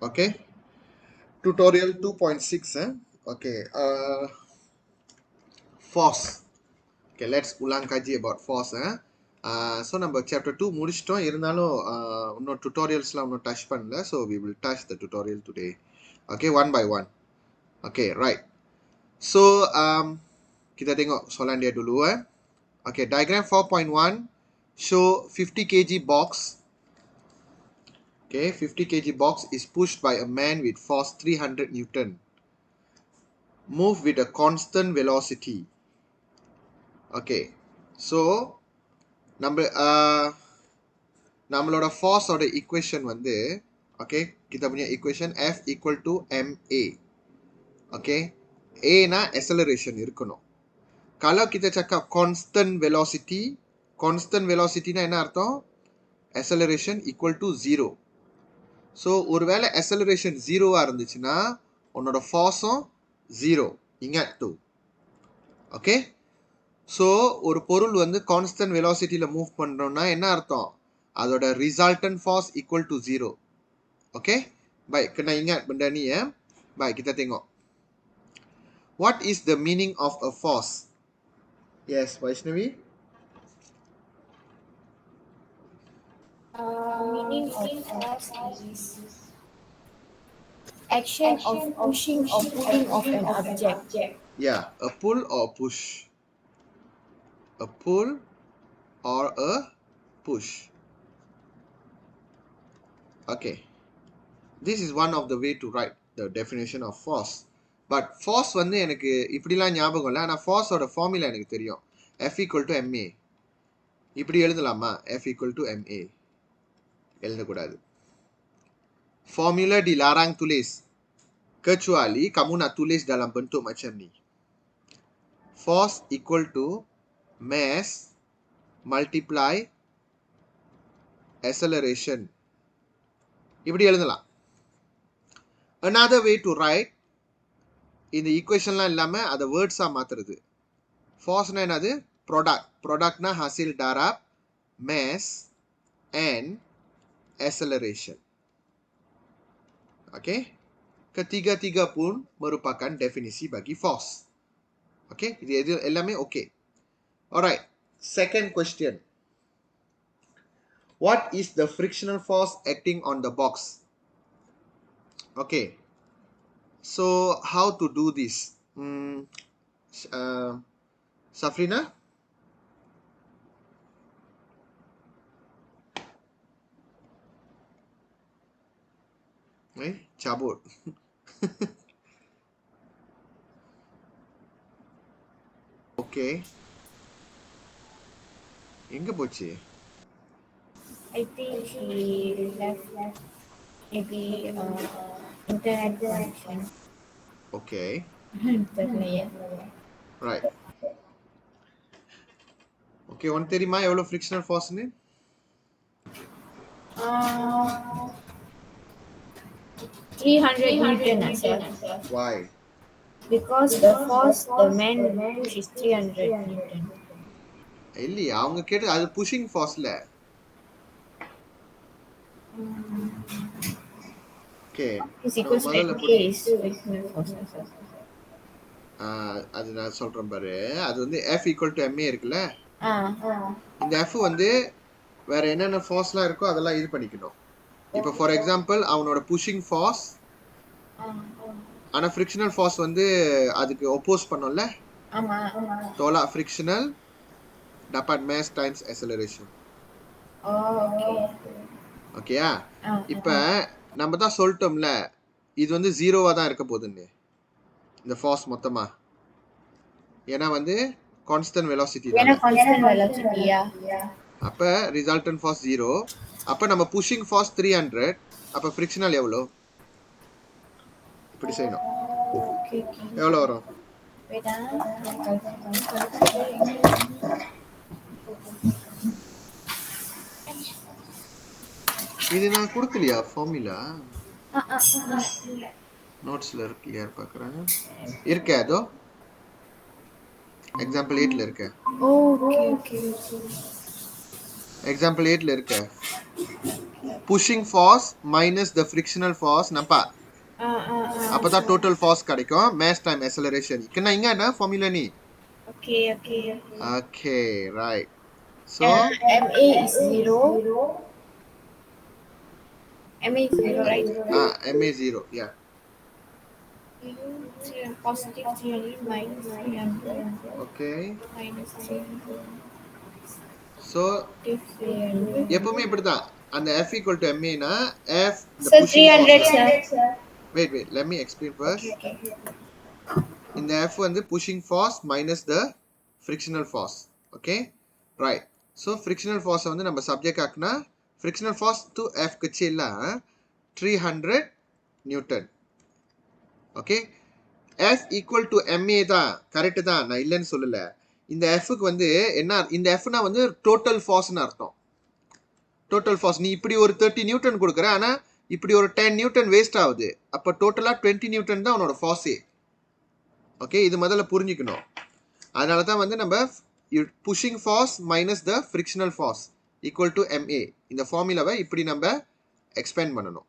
Okay, tutorial 2.6 okay, force. Okay, let's ulang kaji about force so number chapter 2 முடிச்சிட்டோம் இருந்தாலும் இன்னும் tutorialsலாம் இன்னும் touch பண்ணல, so we will touch the tutorial today. Okay, one by one. Okay, right. So kita tengok soalan dia dulu Okay, diagram 4.1 show 50 kg box. Okay, 50 kg box is pushed by a man with force 300 Newton. Move with a constant velocity. Okay, so நம்மளோட force ஓட equation வந்து okay, kita punya equation F equal to ma. Okay, A na acceleration இருக்கணும். Kalau kita cakap constant velocity na என்ன அர்த்தம்? Acceleration equal to 0. So ஒருவேளை acceleration 0 இருந்துச்சுன்னா உன்னோட forceம் 0. ingat tu. Okay, so ஒரு பொருள் வந்து constant velocityல move பண்றோம்னா என்ன அர்த்தம்? அதோட resultant force equal to 0. Okay, baik, kena ingat benda ni Baik, kita tengok. What is the meaning of a force? Yes, Vaishnavi? Meaning of force is action of pushing or pulling of an object. Yeah, a pull or push. A pull or a push. Okay, this is one of the way to write the definition of force. But force வந்து எனக்கு இப்படிலாம் ஞாபகம் இல்லை, ஆனால் force ஓட formula எனக்கு தெரியும். F equal to ma. இப்படி எழுதலாமா? F equal to ma. எழுதக்கூடாது. Formula dilarang tulis kecuali kamu nak tulis dalam bentuk macam ni. Force equal to mass multiply acceleration. இப்படி எழுதலாம். Another way to write, இந்த ஈக்குவேஷன்லாம் இல்லாமல் அதை வேர்ட்ஸாக மாற்றுறது. ஃபோர்ஸ்னா என்னது? ப்ராடக்ட்னா hasil darab, mass and acceleration. Okay, ketiga-tiga pun merupakan definisi bagi force. Okay, இது எல்லாமே okay. Alright, second question. What is the frictional force acting on the box? Okay, so how to do this? Safrina? Cabut. Okay. எங்க போச்சு? I think he left maybe internet connection. Okay. Right. Okay, உனக்கு தெரியுமா எவ்வளவு frictional force-னு? 300 Newton, sir. Why? Because the force the man push is 300 Newton. இல்லையா, அவங்க கேட்டது அது pushing force-ல. Okay. Is equals to is frictional force, sir. அது நான் சொல்றேன் பாரு. அது வந்து F equal to ma இருக்குல்ல? இந்த F வந்து வேற என்னென்ன forceலாம் இருக்கோ அதெல்லாம் இது பண்ணிக்கணும். இப்போ ஃபார் எக்ஸாம்பிள் அவனோட புஷிங் ஃபார்ஸ், ஆனால் ஃப்ரிக்ஷனல் ஃபார்ஸ் வந்து அதுக்கு ஒப்போஸ் பண்ணோம்ல. tolak frictional dapat mass times acceleration. ஓகேயா? இப்போ நம்ம தான் சொல்லிட்டோம்ல இது வந்து ஜீரோவா தான் இருக்க போகுதுன்னு இந்த ஃபார்ஸ் மொத்தமா. ஏன்னா வந்து கான்ஸ்டன்ட் வெலாசிட்டி தான். அப்ப ரிசல்டன்ட் ஃபார்ஸ் 0. அப்ப நம்ம புஷிங் ஃபார்ஸ் 300. அப்ப ஃப்ரிக்ஷனல் எவ்வளோ? இப்படி செய்யணும். எவ்வளோ வரும்? இது நான் கொடுக்கலையா ஃபார்முலா? நோட்ஸ்ல இருக்கு, யார் பார்க்குறாங்க? இருக்கே, அதோ எக்ஸாம்பிள் 8ல இருக்க. எக்ஸாம்பிள் 8ல இருக்க. pushing force minus the frictional force nampak apatha sure. total force கிடைக்கும் mass time acceleration kena ingat na formula ni Okay. okay right so MA is 0. MA is 0, right? ma 0 yeah Positive 300 minus 300 okay minus 300 so positive 300. எப்பவுமே இப்படிதான் அந்த f equal to ma na f the So pushing force 300, sir. wait let me explain first Okay. இந்த f வந்து pushing force minus the frictional force okay right so frictional force வந்து நம்ம subject ஆக்குனா frictional force to f கச்சில 300 newton okay f equal to ma தான் correct தான் நான் இல்லைன்னு சொல்லல இந்த f க்கு வந்து என்ன இந்த f னா வந்து டோட்டல் ஃபோர்ஸ்னு அர்த்தம் டோட்டல் ஃபோர்ஸ் நீ இப்படி ஒரு 30 நியூட்டன் கொடுக்குற ஆனா இப்படி ஒரு 10 நியூட்டன் வேஸ்ட் ஆகுது அப்ப டோட்டலா 20 நியூட்டன் தான் உன்னோட ஃபோர்ஸே ஓகே இது முதல்ல புரிஞ்சுக்கணும் அதனால தான் வந்து நம்ம pushing force minus the frictional force equal to ma இந்த ஃபார்முலாவை இப்படி நம்ம எக்ஸ்பேண்ட் பண்ணணும்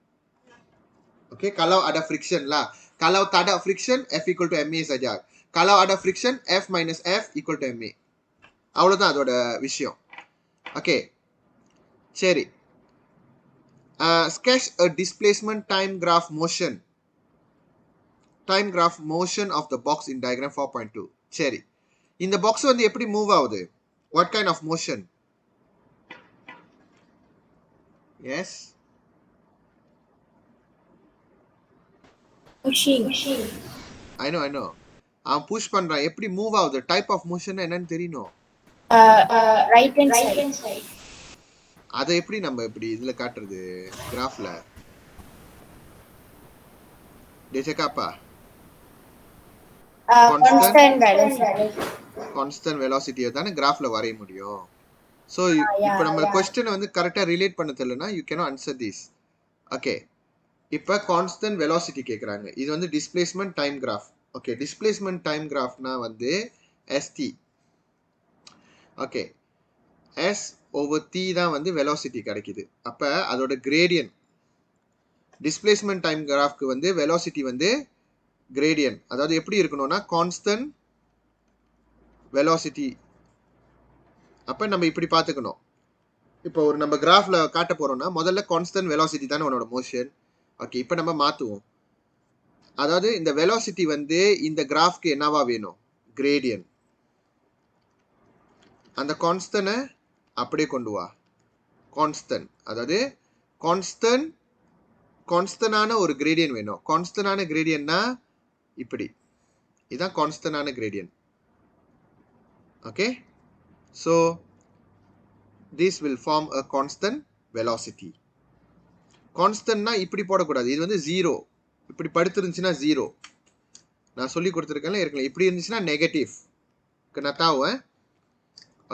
okay kalau ada friction lah kalau tak ada friction f equal to ma saja kalau ada friction f minus f equal to ma அவ்வளவுதான் அதோட விஷயம் okay சரி sketch a displacement time graph motion of the box in diagram 4.2 சரி இந்த box வந்து எப்படி move ஆகுது what kind of motion yes Pushing. I know அவன் புஷ் பண்றான் எப்படி மூவ் ஆகுது டைப் ஆஃப் மோஷன் என்னன்னு தெரியணும் Right hand side. அதை எப்படி நம்ம இப்படி இதுல காட்டுறது கிராஃப்ல dia cakap apa constant velocity தானே கிராஃப்ல வரைய முடியும் so இப்போ நம்ம क्वेश्चन வந்து கரெக்ட்டா ரிலேட் பண்ண தெரியலனா you cannot answer this okay இப்போ constant velocity கேக்குறாங்க இது வந்து displacement time graph okay displacement time graphனா வந்து st okay s over t தான் வந்து velocity கிடைக்குது அப்ப அதோட gradient displacement time graphக்கு வந்து velocity வந்து gradient அதாவது எப்படி இருக்கணும்னா constant velocity அப்ப நம்ம இப்படி பாத்துக்கணும் இப்போ ஒரு நம்ம கிராஃப்ல காட்ட போறோம்னா முதல்ல constant velocity தானே உன்னோட மோஷன் ஓகே இப்போ நம்ம மாத்துவோம் அதாவது இந்த velocity வந்து இந்த கிராஃப்க்கு என்னவா வேணும் gradient அந்த கான்ஸ்டன்ட் அப்படியே கொண்டு வா கான்ஸ்டன்ட் அதாவது கான்ஸ்டன்டான ஒரு gradient வேணும் கான்ஸ்டன்டான கிரேடியன்ட்னா இப்படி இதான் கான்ஸ்டன்டான gradient okay so this will form a constant velocity கான்ஸ்டன்ட்னா இப்படி போடக்கூடாது இது வந்து 0 இப்படி படுத்துருந்துச்சுன்னா 0 நான் சொல்லி கொடுத்துருக்கேன்ல ஏற்கனவே இப்படி இருந்துச்சுன்னா நெகட்டிவ் நான் tahu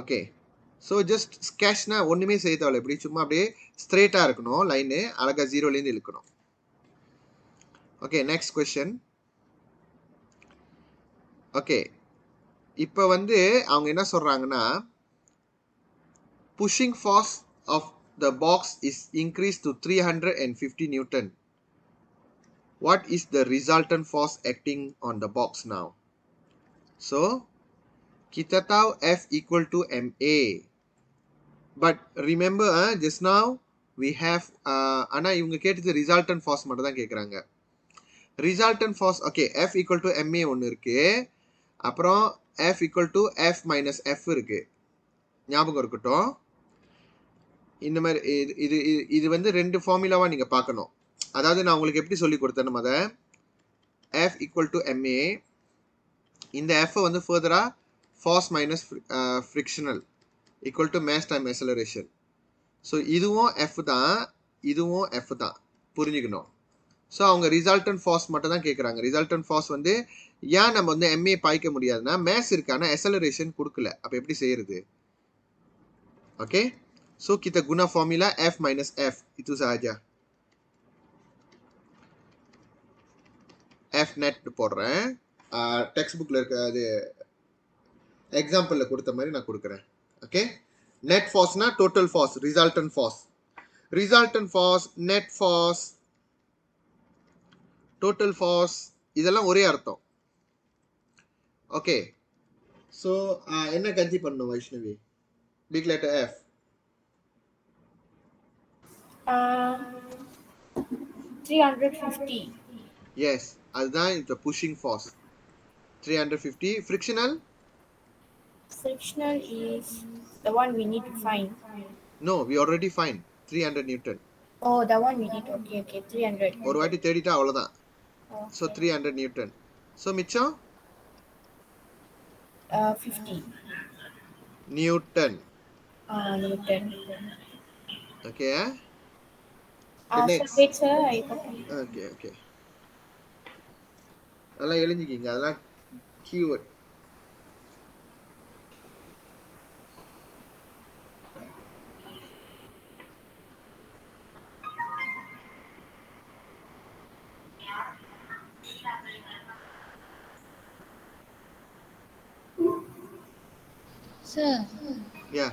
ஓகே ஸோ ஜஸ்ட் ஸ்கேஷ்னா ஒன்றுமே செய்ய தேவையில்ல இப்படி சும்மா அப்படியே ஸ்ட்ரெயிட்டாக இருக்கணும் லைனு அழகாக ஜீரோலேருந்து இழுக்கணும் ஓகே நெக்ஸ்ட் கொஸ்டின் ஓகே இப்போ வந்து அவங்க என்ன சொல்கிறாங்கன்னா pushing force of the box is increased to 350 Newton. What is the resultant force acting on the box now? So, kita tahu F equal to ma. But remember, just now we have, ஆனா இவங்க கேட்டது resultant force மட்டும் தான் கேட்குறாங்க. Resultant force, okay, F equal to ma ஒன்று இருக்கு. அப்புறம் F equal to F minus F இருக்கு. ஞாபகம் இருக்கட்டும். இந்த மாதிரி இது வந்து ரெண்டு ஃபார்முலாவா நீங்க பார்க்கணும் அதாவது நான் உங்களுக்கு எப்படி சொல்லி கொடுத்தேன் அத F equal to ma இந்த F வந்து ஃபர்தரா force minus frictional equal to mass time acceleration so இதுவும் F தான் இதுவும் F தான் புரிஞ்சுக்கணும் ஸோ அவங்க ரிசல்டன்ட் ஃபார்ஸ் மட்டும் தான் கேட்குறாங்க ரிசல்டன்ட் ஃபார்ஸ் வந்து ஏன் நம்ம வந்து ma பாய்க்க முடியாதுன்னா மேஸ் இருக்கான acceleration கொடுக்கல அப்போ எப்படி செய்யறது okay So kita guna formula F minus F itu sahaja. F net போடுறேன் டெக்ஸ்ட் புக்ல இருக்க அது எக்ஸாம்பிள்ல கொடுத்த மாதிரி நான் கொடுக்குறேன் ஓகே நெட் ஃபோர்ஸ்னா total force resultant force resultant force, net force, total force இதெல்லாம் ஒரே அர்த்தம். ஓகே, ஸோ என்ன கன்சி பண்ணணும் Vaishnavi? Big letter F. 350. Yes, அதுதான் இந்த pushing force. 350. Frictional? Frictional is the one we need to find. No, we already find 300 Newton. Oh, the one we need. Okay, 300. ஒரு வாட்டி தேடிட்டா அவ்வளோதான். So Okay. 300 Newton. ஸோ மிச்சம் 50. Newton. Newton. Okay. So next. wait, sir. Okay okay, அதெல்லாம் எழுதிக்கிங்க, அதெல்லாம் keyword. Sir, Yeah.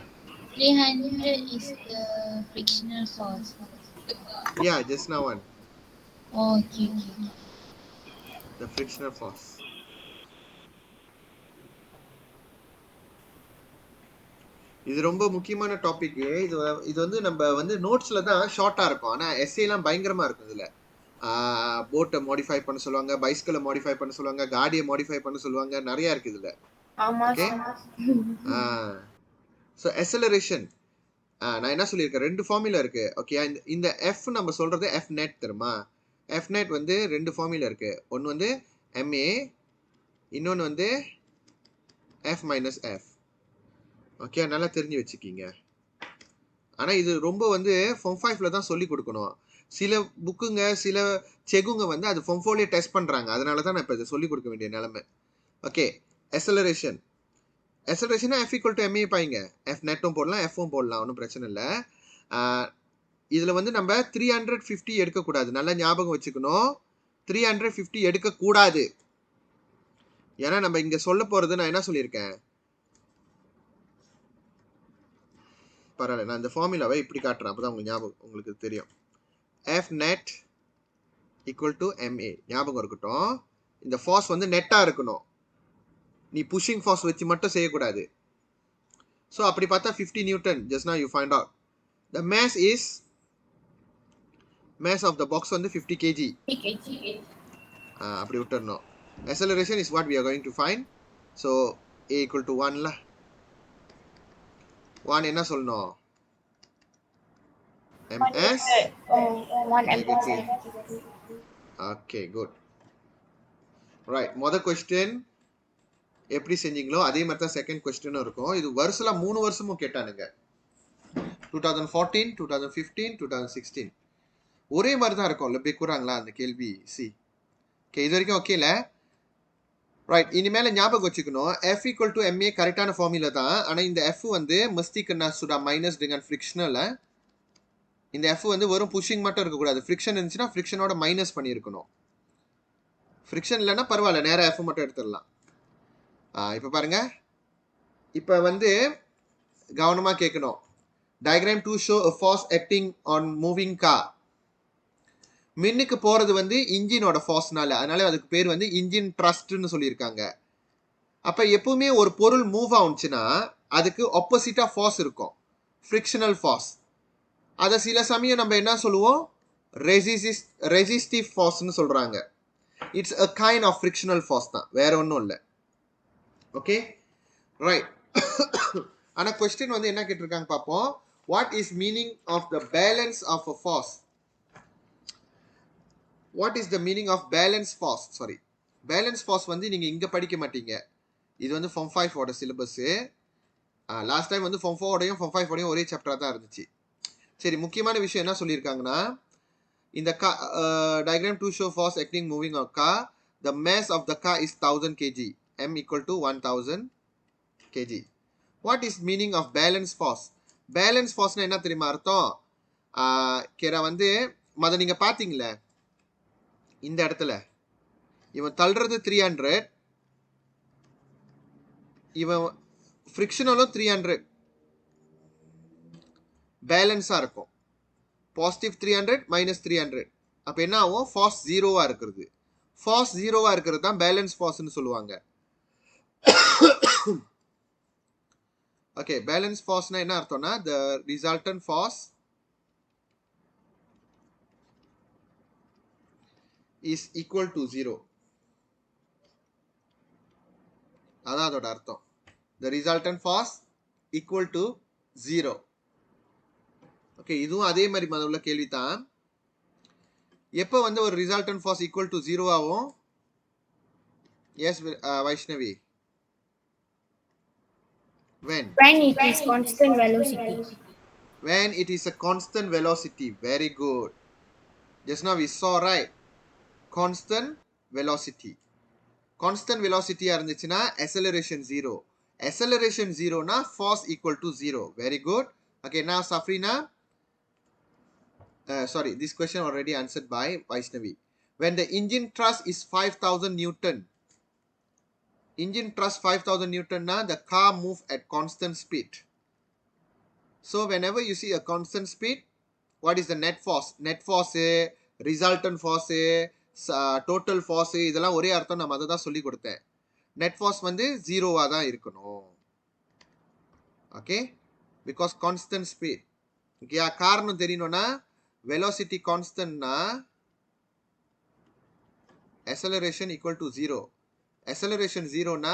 300 is the frictional force. Yeah, just now one. Oh, okay. The frictional force. இது ரொம்ப முக்கியமான topic. இது வந்து நம்ம வந்து நோட்ஸ்ல தான் ஷார்ட்டா இருக்கும், ஆனா எஸ்ஏ எல்லாம் பயங்கரமா இருக்கும். இதுல போட்டை மாடிஃபை பண்ண சொல்லுவாங்க, பைஸ்கிளை மாடிஃபை பண்ண சொல்லுவாங்க, காடியை மாடிஃபை பண்ண சொல்லுவாங்க, நிறைய இருக்கு இதுல. ஓகே. ஸோ அக்ஸலரேஷன் நான் என்ன சொல்லியிருக்கேன், ரெண்டு ஃபார்முலா இருக்கு. ஓகே, இந்த எஃப் நம்ம சொல்றது எஃப் நெட் தெரியுமா? எஃப் நெட் வந்து ரெண்டு ஃபார்முலா இருக்கு. ஒன்று வந்து எம்ஏ, இன்னொன்று வந்து எஃப் மைனஸ் எஃப். ஓகே, நல்லா தெரிஞ்சு வச்சுக்கிங்க. ஆனால் இது ரொம்ப வந்து ஃபார்ம் 5ல தான் சொல்லி கொடுக்கணும். சில புக்குங்க, சில செக்குங்க வந்து அது ஃபார்ம் 4லேயே டெஸ்ட் பண்ணுறாங்க. அதனால தான் நான் இப்போ இதை சொல்லிக் கொடுக்க வேண்டிய நிலைமை. Okay, acceleration. அக்ஸலரேஷனா எஃப் ஈக்குவல் டு எம்ஏ பாய்ங்க. எஃப் நெட்டும் போடலாம், எஃப்பும் போடலாம், ஒன்றும் பிரச்சனை இல்லை. இதில் வந்து நம்ம 350 எடுக்கக்கூடாது, நல்லா ஞாபகம் வச்சுக்கணும். 350 எடுக்கக்கூடாது. ஏன்னா நம்ம இங்கே சொல்ல போகிறது, நான் என்ன சொல்லியிருக்கேன், பரவாயில்ல, நான் இந்த ஃபார்முலாவை இப்படி காட்டுறேன், அப்போ தான் உங்களுக்கு ஞாபகம், உங்களுக்கு தெரியும். F net equal to MA ஞாபகம் இருக்கட்டும். இந்த ஃபார்ஸ் வந்து நெட்டாக இருக்கணும், நீ புஷிங் ஃபார்ஸ் வச்சு மட்டும் செய்யக்கூடாது. ஸோ அப்படி பார்த்தா 50 Newton. Just now you find out the mass of the box வந்து 50 kg. அப்படி விட்டுறணும். acceleration is what we are going to find. So a equal to 1 ல 1 என்ன சொல்லணும், ms. 1 ms. Okay, good. Right, மொதல் கொஸ்டின் எப்படி செஞ்சீங்களோ அதே மாதிரி தான் செகண்ட் கொஸ்டினும் இருக்கும். இது வருஷம் 3 வருஷமும் கேட்டானுங்க, 2014, 2015, 2016 ஒரே மாதிரி தான் இருக்கும். இல்லை கூறாங்களா அந்த கேள்வி? சி ஓகே, இது வரைக்கும் ஓகேல. ரைட், இனிமேல் ஞாபகம் வச்சுக்கணும், எஃப் ஈக்குவல் டு எம்ஏ கரெக்டான ஃபார்முலா தான். ஆனால் இந்த எஃப் வந்து மஸ்திக்கு சுடா மைனஸ் டிங்கன் ஃப்ரிக்ஷனில் இந்த எஃப் வந்து வெறும் புஷிங் மட்டும் இருக்கக்கூடாது. ஃப்ரிக்ஷன் இருந்துச்சுன்னா ஃப்ரிக்ஷனோட மைனஸ் பண்ணியிருக்கணும். ஃப்ரிக்ஷன் இல்லைன்னா பரவாயில்ல, நேராக எஃப் மட்டும் எடுத்துடலாம். இப்போ பாருங்க, இப்போ வந்து கவனமாக கேட்கணும். Diagram to show a force acting on moving car. மின்னுக்கு போறது வந்து இன்ஜினோட ஃபார்ஸ்னால, அதனால அதுக்கு பேர் வந்து இன்ஜின் ட்ரஸ்ட்னு சொல்லியிருக்காங்க. அப்ப எப்பவுமே ஒரு பொருள் மூவ் ஆகுச்சுன்னா அதுக்கு ஆப்போசிட்டா ஃபார்ஸ் இருக்கும், ஃப்ரிக்ஷனல் ஃபார்ஸ். அதை சில சமயம் நம்ம என்ன சொல்லுவோம், ரெசிஸ்டிவ் ஃபார்ஸ்னு சொல்றாங்க. It's a kind of frictional force தான், வேற ஒன்றும் இல்லை. Okay, right. ஆனா கொஸ்டின் வந்து என்ன கேட்டிருக்காங்க பார்ப்போம். What is meaning of the balance of a force? What is the meaning of balance force? Sorry, balance force வந்து நீங்க இங்க படிக்க மாட்டீங்க. இது வந்து ஃபார்ம் 5 ஓட சிலபஸ். லாஸ்ட் டைம் வந்து ஃபார்ம் 4 ஓடையும் ஃபார்ம் 5 ஓடையும் ஒரே சாப்டரா தான் இருந்துச்சு. சரி, முக்கியமான விஷயம் என்ன சொல்லியிருக்காங்கன்னா, இந்த diagram to show force acting moving on car, the mass of the car is 1000 kg, m equal to 1000 kg. What is meaning of balance force? Balance force என்ன தெரியுமா அர்த்தம்? கேரா வந்து மத நீங்க பாத்தீங்களே இந்த இடத்துல, இவன் தள்ளுறது 300, இவன் ஃப்ரிக்ஷனலும் 300 பேலன்ஸா இருக்கும். Positive 300 minus 300. அப்போ என்ன ஆகும்? ஃபார்ஸ் ஜீரோவாக இருக்கிறது. ஃபார்ஸ் ஜீரோவாக இருக்கிறது தான் பேலன்ஸ் ஃபார்ஸ்ன்னு சொல்லுவாங்க. ஓகே, பேலன்ஸ் ஃபார்ஸ்னா என்ன அர்த்தம்னா the resultant force is equal to 0. அதான் அதோட அர்த்தம். the resultant force equal to 0. Okay, இதுவும் அதே மாதிரி உள்ள கேள்வி தான். எப்போ வந்து ஒரு ரிசல்டன்ட் ஃபார்ஸ் ஈக்குவல் டு 0 ஆகும்? Yes Vaishnavi. When it is constant velocity. When it is a constant velocity. Very good. Just now we saw, right? Constant velocity. Constant velocity இருந்துச்சுன்னா acceleration 0. Acceleration 0 னா force equal to 0. Very good. Okay, now Safrina. Sorry, this question already answered by Vaishnavi. When the engine thrust is 5000 Newton. Engine thrust 5000 Newton na the car move at constant speed. So whenever you see a constant speed, what is the net force? Net force, resultant force, total force, இதெல்லாம் ஒரே அர்த்தம். நான் அதை தான் சொல்லி கொடுத்தேன். net force வந்து ஜீரோவா தான் இருக்கணும். Okay, because constant speed. Okay, காரணம் தெரியணும்னா velocity constant na acceleration equal to 0. acceleration 0 na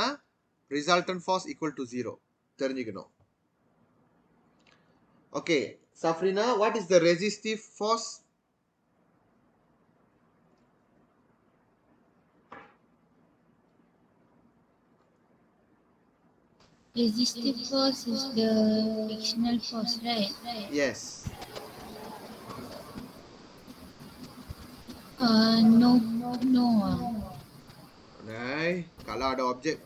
resultant force equal to 0. தெரிஞ்சுக்கணும். Okay, Safrina, what is the resistive force? Resistive force is the frictional force, right? Yes. No. Right. Kalau ada objek,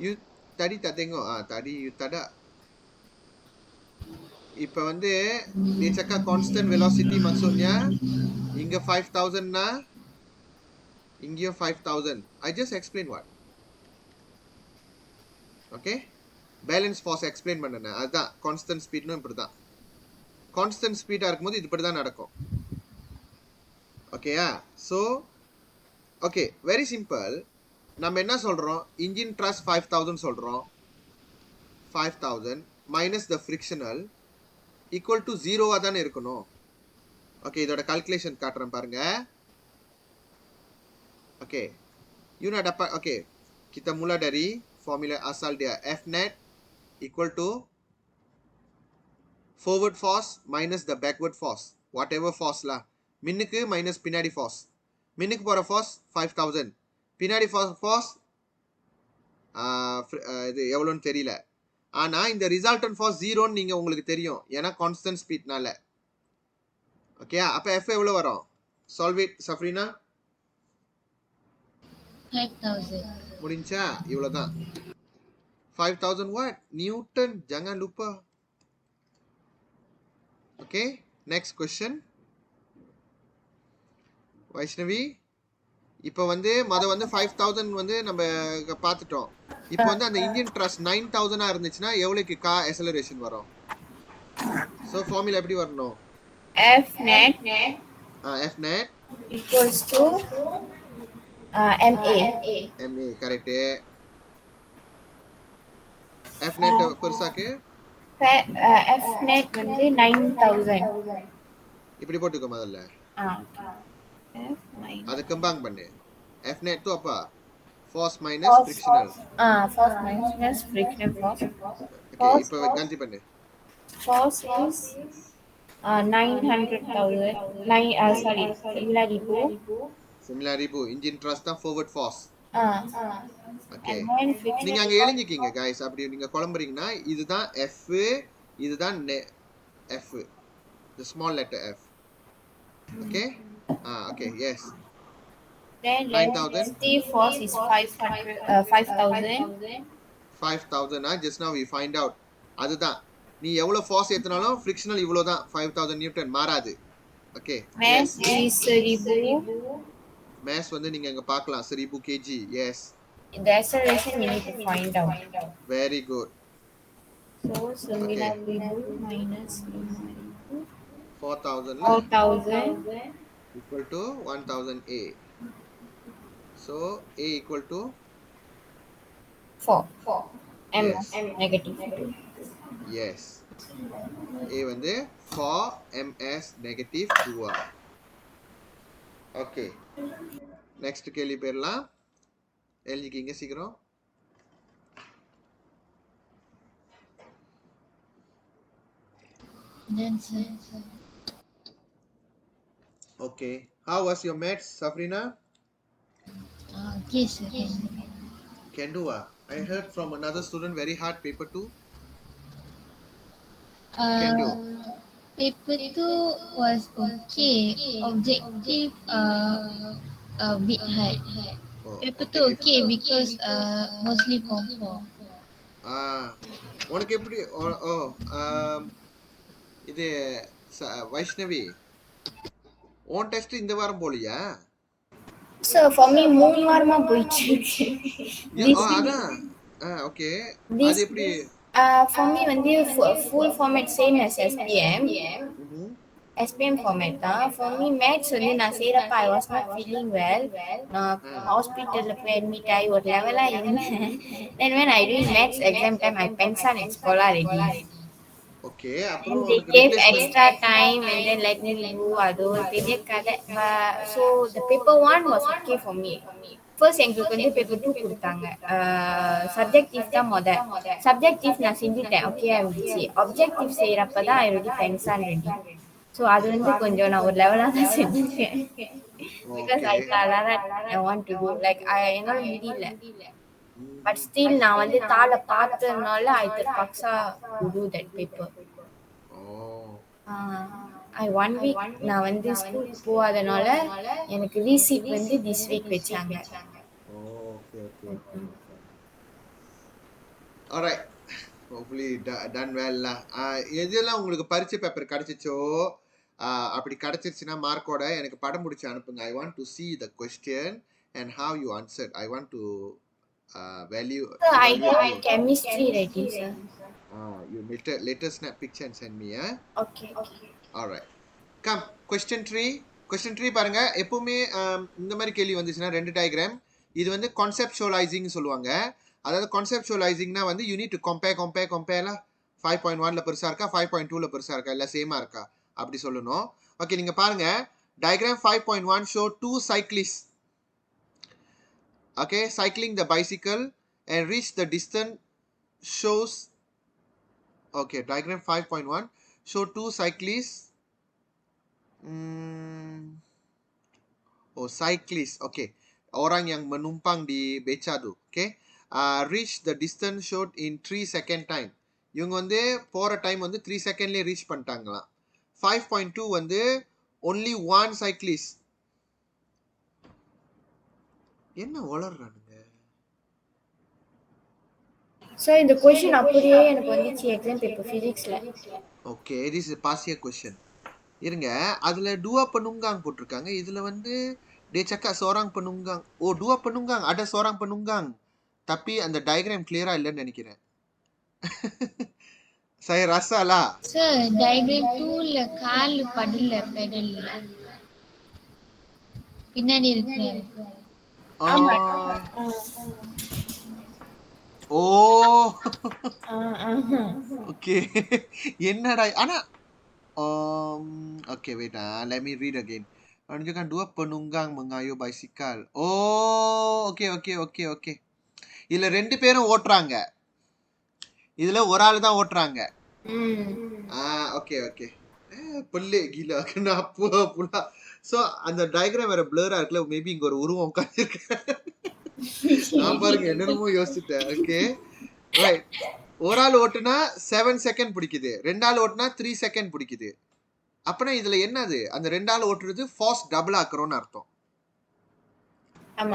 you tadi tak tengok tadi you tak ada. இப்போ வந்து dia cakap constant velocity maksudnya இங்க 5000 னா இங்கேயும் 5000. I just explain what. Okay, balance force explain பண்ணேன். அதுதான் constant speedனும் இப்படிதான். constant speed இருக்கும்போது இது இப்படி தான் நடக்கும். ஓகேயா? So okay, very simple. நம்ம என்ன சொல்கிறோம்? இன்ஜின் த்ரஸ்ட் 5000 சொல்கிறோம். 5000 minus the frictional equal to ஜீரோவாக தானே இருக்கணும். ஓகே, இதோட கால்குலேஷன் காட்டுறேன் பாருங்க. Okay, unit apa? Oke, kita mulai dari formula asal dia. F net equal to forward force minus the backward force. Whatever force lah. மின்னுக்கு minus பின்னாடி force. மின்னுக்கு போகிற ஃபார்ஸ் 5000. பின்னாடி ஃபார்ஸ் இது எவ்வளோன்னு தெரியல. ஆனால் இந்த ரிசல்டன் ஃபார்ஸ் ஜீரோன்னு நீங்கள் உங்களுக்கு தெரியும், ஏன்னா கான்ஸ்டன்ட் ஸ்பீட்னால. ஓகே, அப்போ எஃப் எவ்வளோ வரும்? Solve it Safrina. 5000. முடிஞ்சா? இவ்வளோதான். 5000 what newton, jangan lupa. Okay, next question. Vaishnavi, இப்போ வந்து வந்து 5000 வந்து நம்ம பார்த்துட்டோம். இப்போ வந்து அந்த இன்ஜின் த்ரஸ்ட் 9000 இருந்துச்சுன்னா எவ்வளவுக்கு கார் அக்ஸலரேஷன் வரும்? சோ ஃபார்முலா எப்படி வரணும்? F net equals to MA. Correct. F net பெருசாக்கு F net வந்து 9000. இப்படி போட்டுக்கோ முதல்ல. அதை கம்பைன் பண்ணு. F net to apa? Force minus frictional. Force minus frictional force. Okay, இப்போ ganti பண்ணு. Force is 900,000. Similar ribu. Engine thrust தான் forward force. Okay. And then நீங்க அங்க எழுதிக்கீங்க guys. அப்படி நீங்க குழம்புறீங்கன்னா இதுதான் F, இதுதான் F. The small letter F. Okay? Okay, yes. Then 9000. resistive force is 5,000. 5000 just now we find out. அதுதான் நீ எவ்வளவு force ஏத்துனாலும் frictional இவ்வளவுதான் 5000 நியூட்டன் மாறாது. Okay. Mass is 1000. Mass வந்து நீங்க அங்க பார்க்கலாம் 1000 kg. Yes. The acceleration we need to find out. Very good. So 9,000 minus 9,000. 4000 la 4000 equal to 1000 A. So A equal to 4 ms yes. negative 2. Yes. A வந்து 4 ms negative 2 ஆ. Okay. Next கேள்வி பேர்லாம் எழுதிக்கிங்க சீக்கிரம். Done, sir. Okay. How was your maths, Safrina? Okay, sir. Can do ah. I heard from another student very hard paper too. Can do. Paper 2 was okay. Objective a bit hard. Oh, Paper okay. 2 okay because mostly form 4. உனக்கு எப்படி இது வைஷ்ணவி உன் test இந்த வாரம் போலியா? So for me 3 வாரமா போயிட்டு இருக்கு. This அதான் ஓகே. அது this எப்படி? for me வந்து full format same as SPM. SPM format தான். For me maths வந்து நான் செய்யறப்ப I was not feeling well. நான் ஹாஸ்பிட்டல்ல போய் அட்மிட் ஆகி ஒரு லெவலா இருந்தேன். Then when I doing maths exam time I pensan in scholar already. Okay. And அப்புறம் they உனக்கு gave replacement extra time and then let me do அது ஒரு பெரிய கதை. So the paper 1 was okay for me. First எங்களுக்கு வந்து paper 2 கொடுத்தாங்க. Subjective தான் Subjective நான் செஞ்சுட்டேன். Okay ஆயிடுச்சு. Objective செய்யறப்ப தான் I already pensan ready. So அது வந்து கொஞ்சம் நான் ஒரு லெவலா தான் செஞ்சுட்டேன். Because I want to do like என்னால முடியல. But still நான் வந்து தாளை பார்த்ததுனால I paksa to do that paper. I 1 week நான் வந்து ஸ்கூல் போகாதனால எனக்கு ரீசீட் வந்து this week வச்சாங்க. Okay. Alright. Hopefully done well lah. எதெல்லாம் உங்களுக்கு பரீட்சை பேப்பர் கிடைச்சிச்சோ அப்படி கிடைச்சிருச்சுன்னா மார்க்கோட எனக்கு படம் முடிச்சு அனுப்புங்க. I want to see the question and how you answered. I want to value. So I got chemistry ready, sir. You later snap picture and send me. Okay. Alright. Come, question 3. Question 3 பாருங்க. எப்பவுமே இந்த மாதிரி கேள்வி வந்துச்சுன்னா ரெண்டு diagram. இது வந்து கான்செப்சுவலைசிங் சொல்லுவாங்க. அதாவது கான்செப்சுவலைசிங்னா வந்து யூ நீட் டு கம்பேர்ல 5.1ல பெருசா இருக்கா 5.2ல பெருசா இருக்கா இல்ல சேமா இருக்கா அப்படி சொல்லணும். ஓகே, நீங்க பாருங்க. Diagram 5.1 show two cyclists. Okay, cycling the bicycle and reach the distance shows. Okay, diagram 5.1 show two cyclists. Cyclist. Okay, orang yang menumpang di beca tu. Okay, reach the distance showed in 3 second time. இவங்க வந்து போற time வந்து 3 செகண்ட்லயே reach பண்ணிட்டாங்களாம். 5.2 வந்து only one cyclist. என்ன வளர்றானுங்க? So இந்த question அப்படியே எனக்கு வந்துச்சு எக்ஸாம் பேப்பர் பிசிக்ஸ்ல. Okay, this is a past year question. இருங்க, அதுல dua penunggang போட்டிருக்காங்க. இதுல வந்து dia cakap seorang penunggang. Oh, dua penunggang, ada seorang penunggang. Tapi அந்த diagram clear இல்லைன்னு நினைக்கிறேன். Saya rasa lah. Sir, diagram 2ல கால் படல பெடல்ல. பின்னாடி இருக்கு. Oh. Okay. என்னடா ஆனா okay, wait let me read again. Menunjukkan dua penunggang mengayuh basikal. Oh, okay. இதுல ரெண்டு பேரும் ஓட்டுறாங்க. இதுல ஒரு ஆள் தான் ஓட்டுறாங்க. Okay. புல்லே கீழே kenapa pula? So அந்த டயக்ராம் வேற blur-ஆ இருக்குல்ல, மேபி இங்க ஒரு உருவம் உட்கார்ந்திருக்கு. நான் பாருங்க என்னென்னமோ யோசிச்சிட்டேன். Okay, right. ஒரு ஆள் ஓட்டுனா 7 செகண்ட் பிடிக்குது, ரெண்டு ஆள் ஓட்டுனா 3 செகண்ட் பிடிக்குது. அப்பனா இதுல என்னது? அந்த ரெண்டு ஆள் ஓட்டுறது ஃபாஸ்ட் டபுள் ஆக்குறோம்னு அர்த்தம்.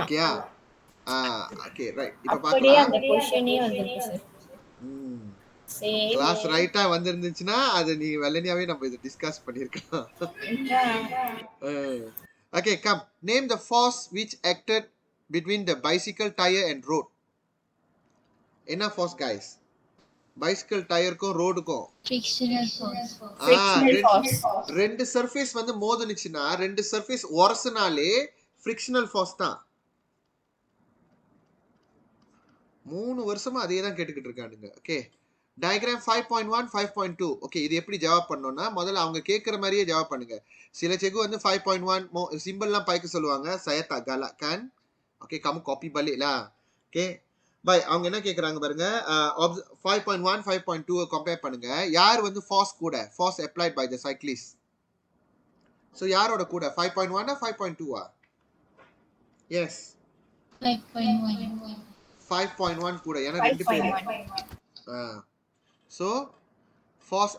ஓகேயா? Okay, right. இப்ப பார்க்கலாம். அப்படியே அந்த क्वेश्चनே வந்திருக்கு சார். கிளாஸ் ரைட்டா வந்திருந்துச்சுன்னா அது நீ வெள்ளனியாவே நம்ம இத டிஸ்கஸ் பண்ணிருக்கலாம். Okay, come. Name the force which acted between the bicycle tire and road. என்ன force guys? பைசிக்கல் டயருக்கும் ரோடுக்கும் Frictional force. Frictional force. ரெண்டு சர்ஃபேஸ் வந்து மோதுனுச்சுன்னா ரெண்டு சர்ஃபேஸ் உரசுனாலே ஃப்ரிக்ஷனல் ஃபோர்ஸ் தான். 3 வருஷமா அதே தான் கேட்டுக்கிட்டு இருக்கானுங்க. Okay, diagram 5.1 5.2. ஓகே, இது எப்படி ஜவாப் பண்ணோம்னா முதல்ல அவங்க கேட்குற மாதிரியே ஜவாப் பண்ணுங்க. சில செக்கு வந்து 5.1 சிம்பிள்லாம் பாய்க்க சொல்லுவாங்க. சயத்தா கலா கேன். ஓகே, கம் காப்பி பல்லிலா. ஓகே பை, அவங்க என்ன கேட்குறாங்க பாருங்க. 5.1 5.2 கம்பேர் பண்ணுங்க. யார் வந்து ஃபார்ஸ் கூட, force applied by the cyclist. So யாரோட கூட 5.1 5.2? எஸ் 5.1. 5.1 கூட, ஏன்னா ரெண்டு பேரும். 5.1. So force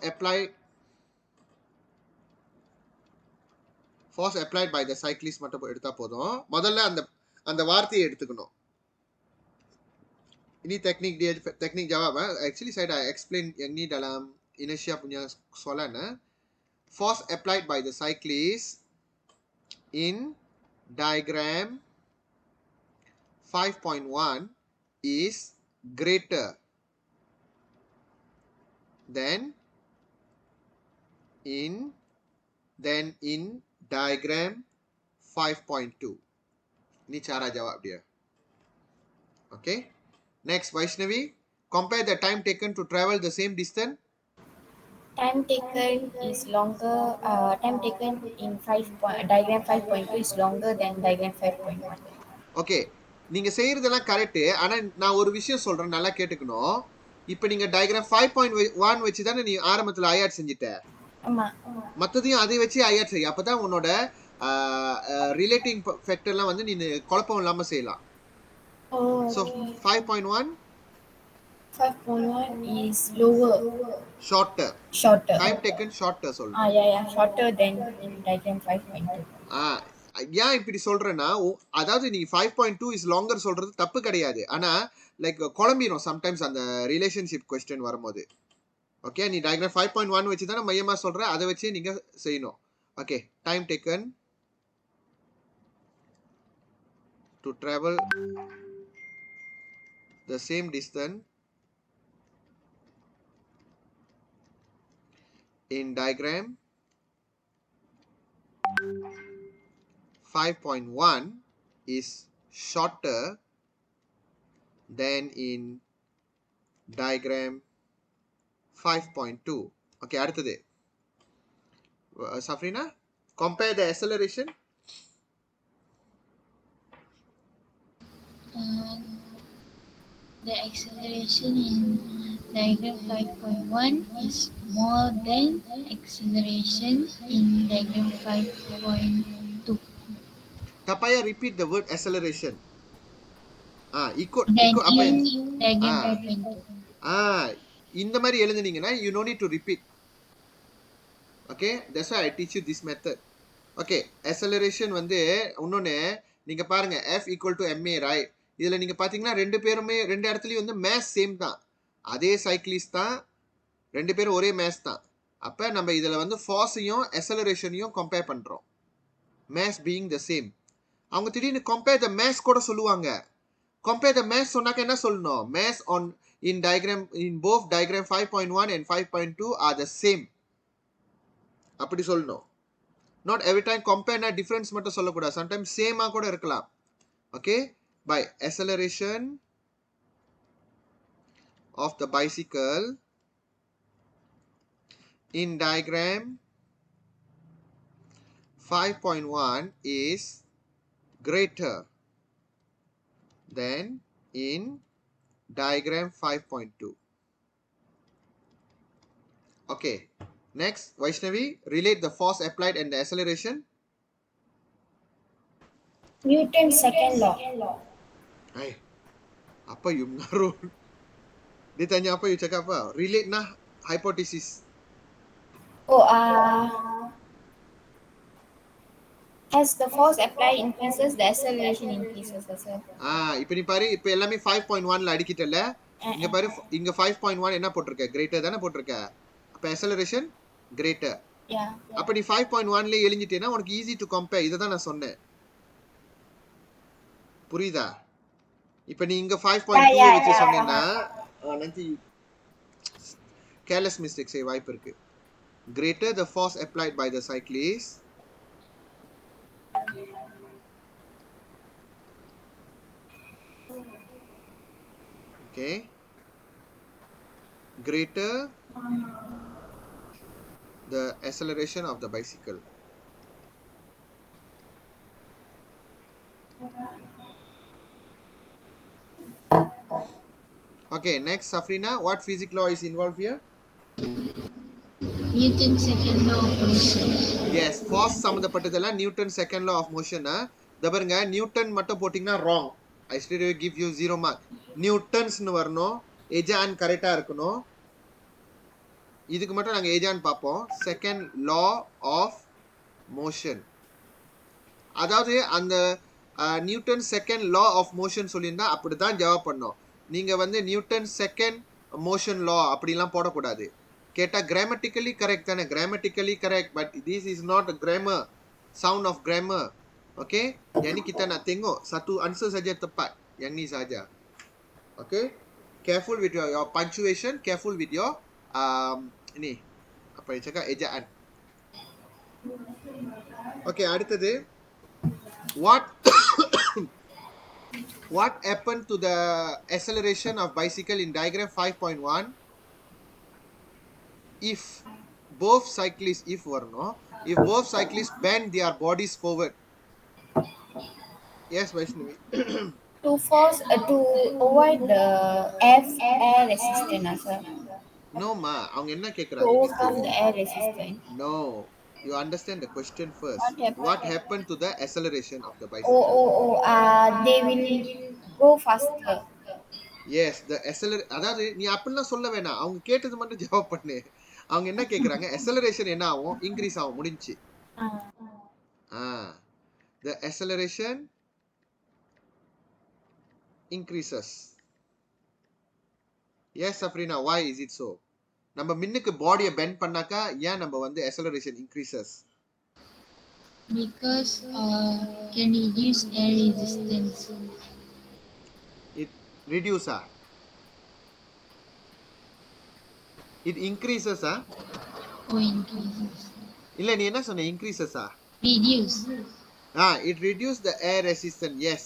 applied by the cyclist மட்டும் எடுத்தா போதும். முதல்ல அந்த வார்த்தையை எடுத்துக்கணும். ini teknik jawab. Actually saya dah explain yang ni dalam inertia punya soalan. Force applied by the cyclist in diagram 5.1 is greater than in diagram 5.2. Ini cara jawab dia. Okay. Next, Vaishnavi, compare the time taken to travel the same distance. Time taken is longer. Time taken in diagram 5.2 is longer than diagram 5.1. Okay, நீங்க செய்யறதெல்லாம் correct. ஆனா நான் ஒரு விஷயம் சொல்றேன், நல்லா கேட்டுக்கணும். இப்போ நீங்க டயக்ராம் 5.1 வச்சு தானே நீ ஆரம்பத்துல ஐஆர் செஞ்சிட்ட. ஆமா, மற்றதையும் அதை வச்சு ஐஆர் செய்ய. அப்பதான் உன்னோட ரிலேட்டிங் ஃபேக்டர்லாம் வந்து நீ குழப்பம் இல்லாம செய்யலாம். So 5.1 is lower. Shorter. Time taken shorter சொல்றேன். Yeah, shorter than in diagram 5.2. ஏன் இப்படி சொல்றேன்னா, அதாவது நீ 5.2 இஸ் லாங்கர் சொல்றது தப்பு கிடையாது. ஆனா லைக் குழம்பிடும் சம்டைம்ஸ் அந்த ரிலேஷன்ஷிப் கொஸ்டின் வரும்போது. ஓகே, நீ டயக்ராம் 5.1 வச்சு தானே மையமா சொல்ற, அதை வச்சு நீங்க செய்யணும். Okay, time taken to travel the same distance in diagram 5.1 is shorter than in diagram 5.2. Okay, அடுத்தது Safrina, compare the acceleration. The acceleration in diagram 5.1 is more than acceleration in diagram 5.2. Tak payah repeat the word acceleration. Ikut Then apa in yang diagram 5.2. இந்த மாதிரி எழுதுனீங்கன்னா you no need to repeat. Okay, that's why I teach you this method. Okay, acceleration வந்து இன்னொன்னு நீங்க பாருங்க, F equal to ma, right? இதுல நீங்க பாத்தீங்கன்னா ரெண்டு பேருமே ரெண்டு இடத்துலயும் வந்து மேஸ் சேம் தான். அதே சைக்கிளிஸ்ட் தான், ரெண்டு பேரும் ஒரே மேஸ் தான். அப்ப நம்ம இதுல வந்து ஃபார்ஸையும் அக்சலரேஷனையும் கம்பேர் பண்றோம், மேஸ் பீயிங் த சேம். அவங்க திடீர்னு கம்பேர் த மேஸ் கூட சொல்லுவாங்க. கம்பேர் த மேஸ் சொன்னாக்க என்ன சொல்லணும்? Mass on in both diagram 5.1 and 5.2 are the same. அப்படி சொல்லணும். Not every time compare na difference மட்டும் சொல்லக்கூடாது. Sometimes same கூட இருக்கலாம். Okay, by acceleration of the bicycle in diagram 5.1 is greater than in diagram 5.2. Okay, next, Vaishnavi, relate the force applied and the acceleration. Newton's second law. Hai, apa you menaruh? Dia tanya apa, you cakap apa? Relate nah hypothesis. As the force applied increases, the acceleration increases as well. இப்போ நீ பாரு, இப்போ எல்லாமே 5.1ல அடிக்கிட்டல. இங்க பாரு, இங்க 5.1 என்ன போட்டிருக்க? கிரேட்டர் தானே போட்டிருக்க. அப்ப acceleration greater. Yeah. அப்ப நீ 5.1ல எழுஞ்சிட்டேனா உனக்கு ஈஸி டு கம்பேர். இத தான் நான் சொன்னேன். புரியுதா? இப்போ நீ இங்க 5.2 வச்சு சொன்னேன்னா nanti careless mistake செய்ய வாய்ப்பு இருக்கு. Greater the force applied by the cyclist, okay, greater the acceleration of the bicycle. Okay, next, Safrina, what physics law is involved here? Newton's second law of motion. Yes, force சம்பந்தப்பட்டதெல்லாம் newton second law of motion. பாருங்க, newton மட்டும் போட்டிங்கன்னா wrong. I still give you 0 mark. நியூட்டன்ஸ்னு வரணும், எஜான் கரெக்டா இருக்கணும். இதுக்கு மட்டும் நாங்க எஜான் பார்ப்போம். செகண்ட் லா ஆஃப் மோஷன், அதாவது அந்த Newton second law of motion சொல்லியிருந்தா அப்படிதான் ஜவாப் பண்ணோம். நீங்க வந்து நியூட்டன் செகண்ட் மோஷன் லா அப்படிலாம் போடக்கூடாது. கேட்டா கிராமட்டிக்கலி கரெக்ட் தானே, grammatically correct, but this is not grammar, sound of grammar. Okay, yang ni kita nak tengok satu answer saja tepat, yang ni saja. Okay, careful with your punctuation, careful with your ini apa dia cakap, ejaan. Okay, அடுத்தது, what what happened to the acceleration of bicycle in diagram 5.1 if both cyclists, if வரணும், if both cyclists bend their bodies forward? Yes, Vaishnavi. To force to avoid the air resistance, sir. No ma, அவங்க என்ன To கேக்குறாங்க overcome next? the air resistance. No, you understand the question first. What happened? What happened to the acceleration of the Oh, bicycle? they will go faster. Yes, the அதாவது நீ அப்படிலாம் சொல்ல வேணாம், அவங்க கேட்டது மட்டும் ஜவாப் பண்ணு. அவங்க என்ன கேக்குறாங்க, acceleration என்ன ஆகும், இன்க்ரீஸ் ஆகும், முடிஞ்சு. The acceleration increases. Yes, Safrina, why is it so? நம்ம மின்னுக்கு பாடியை பெண்ட் பண்ணாக்கா ஏன் நம்ம வந்து acceleration increases? Because can reduce air resistance. It reduce it increases Or increases. இல்ல நீ என்ன சொன்ன, increases Reduce. it reduce the air resistance. Yes,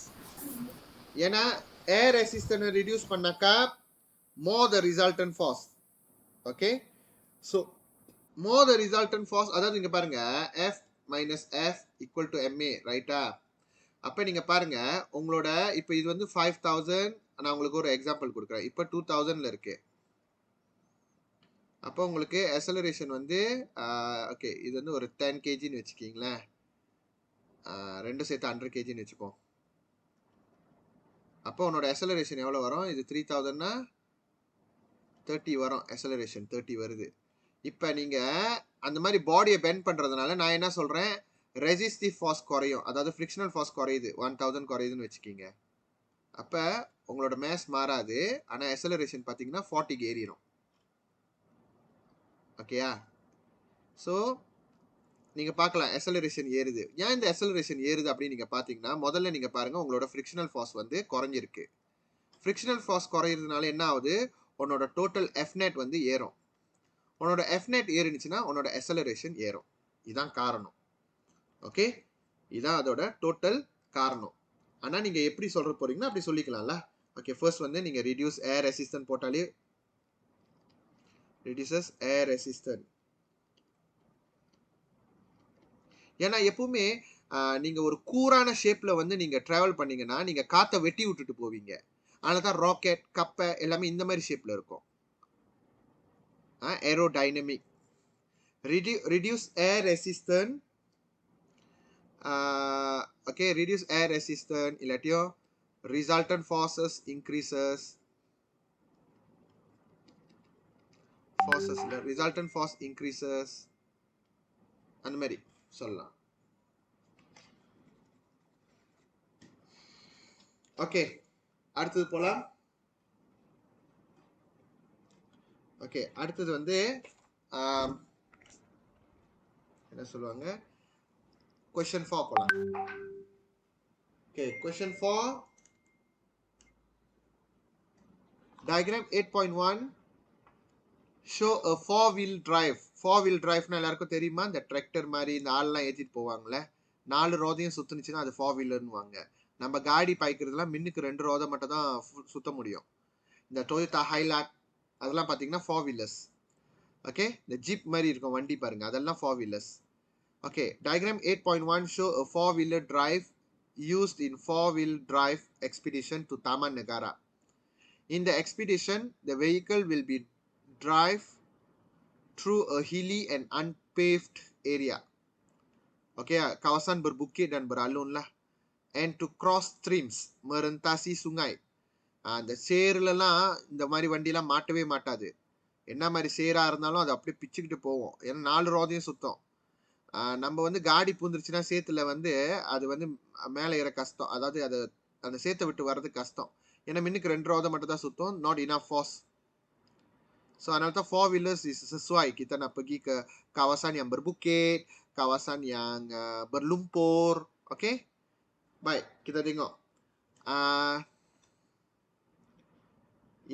ஏன்னா air resistance reduce பண்ணாக்கா more the resultant force. Okay, so more the resultant force, அதாவது இங்க பாருங்க, F minus F equal to ma, ரைட்டா? அப்ப நீங்க பாருங்க, உங்களோட இப்ப இது வந்து 5000, நான் உங்களுக்கு ஒரு எக்ஸாம்பிள் கொடுக்குறேன். இப்ப 2000ல இருக்கு. அப்போ உங்களுக்கு acceleration வந்து ஓகே, இது வந்து ஒரு 10 kgன்னு வச்சுக்கீங்களேன், ரெண்டு சேர்த்து 100 kgன்னு வச்சுப்போம். அப்போ உன்னோட acceleration எவ்வளவு வரும், இது 3000னா 30 வரும், acceleration 30 வருது. இப்ப நீங்க அந்த மாதிரி பாடியை பெண்ட் பண்றதுனால நான் என்ன சொல்றேன், ரெசிஸ்டிவ் ஃபார்ஸ் குறையும், அதாவது ஃப்ரிக்ஷனல் ஃபார்ஸ் குறையுது, 1000 குறையுதுன்னு வச்சுக்கீங்க. அப்ப உங்களோட மேஸ் மாறாது, ஆனா acceleration பாத்தீங்கன்னா 40 ஏறிடும். ஓகேயா? ஸோ நீங்க பார்க்கலாம் acceleration ஏறுது. ஏன் இந்த acceleration ஏறுது அப்படின்னு நீங்க பாத்தீங்கன்னா, முதல்ல நீங்க பாருங்க, உங்களோட ஃப்ரிக்ஷனல் ஃபார்ஸ் வந்து குறைஞ்சிருக்கு. ஃப்ரிக்ஷனல் ஃபார்ஸ் குறையிறதுனால என்ன ஆகுது, உன்னோட டோட்டல் Fnet வந்து ஏறும். உன்னோட Fnet ஏறினுச்சுன்னா உன்னோட acceleration ஏறும். இதான் காரணம். ஓகே, இதான் அதோட டோட்டல் காரணம். ஆனா நீங்க எப்படி சொல்ற போறீங்கன்னா அப்படி சொல்லிக்கலாம்ல. ஓகே, ஃபர்ஸ்ட் வந்து நீங்க reduce air resistance போட்டாலே reduces air resistance. ஏன்னா எப்பவுமே நீங்க ஒரு கூரான ஷேப்ல வந்து நீங்க டிராவல் பண்ணீங்கன்னா நீங்க காத்தை வெட்டி விட்டுட்டு போவீங்க. அதனாலதான் ராக்கெட், கப்பை எல்லாமே இந்த மாதிரி ஷேப்ல இருக்கும். aerodynamic. Reduce air resistance. Okay, reduce air resistance இல்லாட்டியோ resultant forces increases. resultant force increases, அந்த மாதிரி சொல்லலாம். ஓகே, அடுத்தது போலாம். ஓகே, அடுத்தது வந்து என்ன சொல்லுவாங்க, question 4 போலாம். Okay, question 4, diagram 8.1 show a four-wheel drive. Four-wheel driveனா எல்லாருக்கும் தெரியுமா? இந்த டிராக்டர் மாதிரி இந்த ஆள்லாம் ஏற்றிட்டு போவாங்களே, 4 ரோதையும் சுற்றுனுச்சுன்னா அது ஃபோர் வீலர்னுவாங்க. நம்ம காடி பாய்க்கிறதுலாம் மின்னுக்கு 2 ரோதை மட்டும் தான் சுத்த முடியும். இந்த டொயோட்டா ஹைலாக் அதெல்லாம் பார்த்தீங்கன்னா ஃபோர் வீலர்ஸ். ஓகே, இந்த ஜீப் மாதிரி இருக்கும் வண்டி பாருங்க, அதெல்லாம் four wheelers. Okay, diagram 8.1 show a four-wheeler drive used in four-wheel drive expedition to Taman Negara. In the expedition, the vehicle will be drive through a hilly and unpaved area. Okay, kawasan berbukit dan beralun lah. And to cross streams, merentasi sungai. அந்த சேருலலாம் இந்த மாதிரி வண்டிலாம் மாட்டவே மாட்டாது. என்ன மாதிரி சேரா இருந்தாலும் அது அப்படியே பிச்சுக்கிட்டு போவோம். ஏன்னா 4 ரோதையும் சுத்தம். நம்ம வந்து காடி பூந்துருச்சுன்னா சேத்துல வந்து அது வந்து மேலே ஏற கஷ்டம். அதாவது அது அந்த சேத்தை விட்டு வர்றது கஷ்டம். ஏன்னா மின்னுக்கு 2 ரோதை மட்டும் தான் சுத்தம். Not enough force. So another four wheelers is sesuai kita nak pergi ke kawasan yang berbukit, kawasan yang berlumpur. Okay, baik, kita tengok.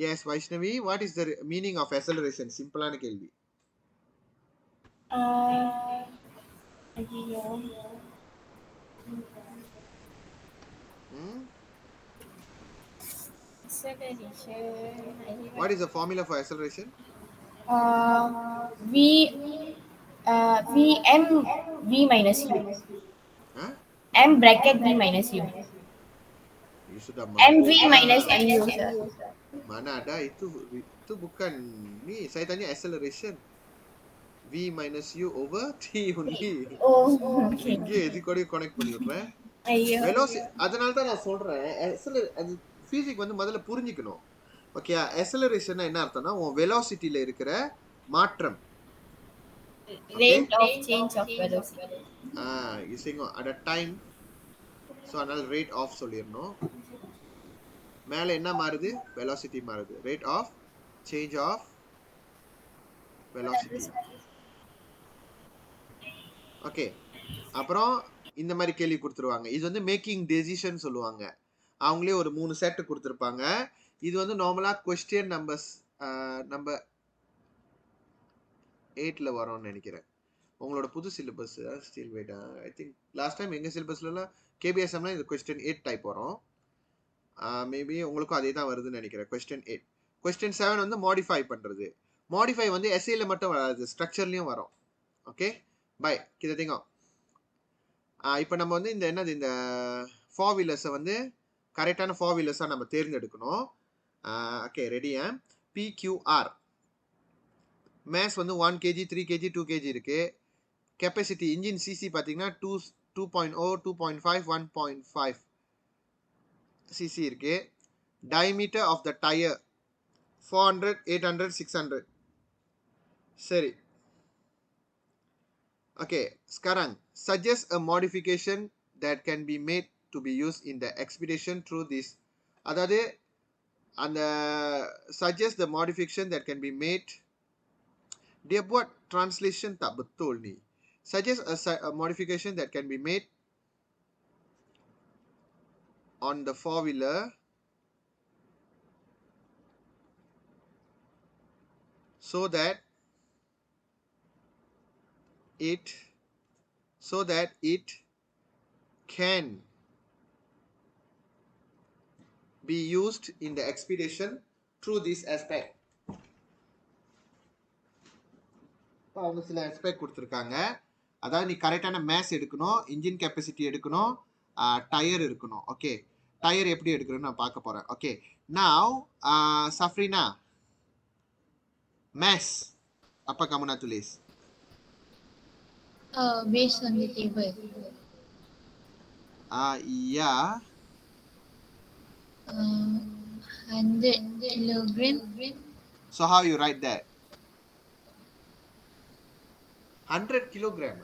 Yes, Vaishnavi, what is the meaning of acceleration? Simple கேள்வி. What is the formula for acceleration? V M V minus U. Huh? M bracket V minus U. You sudah MV mampu. minus MU, sir. Mana ada itu bukan ni, saya tanya acceleration. V minus U over T only. Oh, okay. இங்கே இது கூட connect பண்ணி விடுறேன். ஐயோ. அதனால தான் நான் சொல்றேன் அது பிசிக்ஸ் வந்து முதல்ல புரிஞ்சுக்கணும். ஓகே, acceleration என்ன அர்த்தம்னா உன் velocityல இருக்கிற மாற்றம். Rate of change of velocity. இசைங்க at a time. ஸோ அதனால ரேட் ஆஃப் சொல்லிடணும். மேலே என்ன மாறுது? velocity மாறுது. Rate of change of velocity. Okay, அப்புறம் இந்த மாதிரி கேள்வி கொடுத்துருவாங்க. இது வந்து மேக்கிங் டெசிஷன் சொல்லுவாங்க. அவங்களே ஒரு 3 செட் கொடுத்துருப்பாங்க. இது வந்து நார்மலாக கொஸ்டின் நம்பர் 8ல வரும்னு நினைக்கிறேன். உங்களோட புது syllabus still wait. I think last time எங்கள் சிலபஸ்லாம் கேபிஎஸ்எம்லாம் இது கொஸ்டின் 8 டைப் வரும். மேபி உங்களுக்கும் அதே தான் வருதுன்னு நினைக்கிறேன். கொஸ்டின் 8. கொஸ்டின் 7 வந்து மாடிஃபை பண்ணுறது. மாடிஃபை வந்து எஸ்ஏல மட்டும் வராது, ஸ்ட்ரக்சர்லையும் வரும். ஓகே, பை கிட்டத்தீங்க. இப்போ நம்ம வந்து இந்த ஃபோர் வீலர்ஸை வந்து கரெக்டான ஃபோர் வீலர்ஸாக நம்ம தேர்ந்தெடுக்கணும். ஓகே, ரெடியா? PQR மேஸ் வந்து 1 kg 3 kg 2 kg இருக்கு. கெப்பாசிட்டி இன்ஜின் சிசி பார்த்தீங்கன்னா 2.0 2.5 1.5 சிசி இருக்கு. Diameter of the tyre 400 800 600. சரி, okay. sekarang suggest a modification that can be made to be used in the expedition through this. அதாவது அந்த suggest the modification that can be made. Dia buat translation tak betul ni. Suggest a modification that can be made on the four wheeler so that it can be used in the expedition through this aspect. அவங்க சில aspect கொடுத்துருக்காங்க. அதாவது நீ கரெக்டான maze எடுக்கணும், engine capacity எடுக்கணும், tyre இருக்கணும். Okay, tyre எப்படி எடுக்கணும்னு நான் பார்க்க போறேன். Okay, now Safrina, mass apa kamu nak tulis? Based on the table. Yeah. 100 kilogram. So how you write that? 100 kilogram.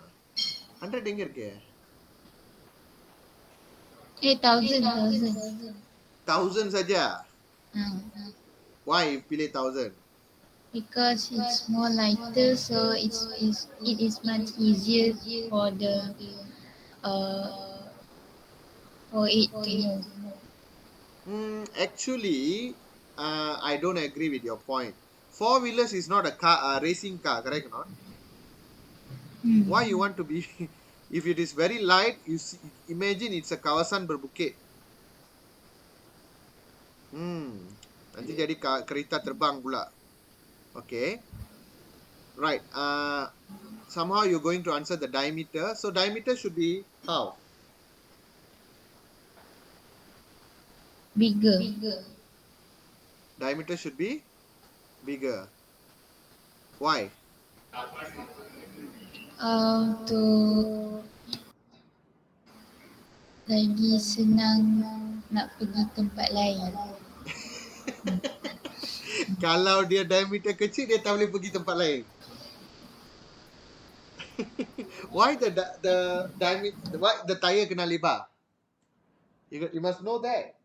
100 எங்க இருக்கு? 1000 saja. Why you pilih 1000? Because it's more lighter, so it is much easier for the for it to move. Actually, I don't agree with your point. 4-wheelers is not a car, a racing car, correct or not? Why you want to be? If it is very light, you see, imagine it's a kawasan berbukit. Nanti jadi kereta terbang pula. Okay, right. Somehow you're going to answer the diameter. So diameter should be how? Bigger. Diameter should be bigger. Why? To lagi senang nak pergi tempat lain. Kalau dia diameter kecil, dia tak boleh pergi tempat lain. Why the diameter? Why the tire kena lebar? You must know that.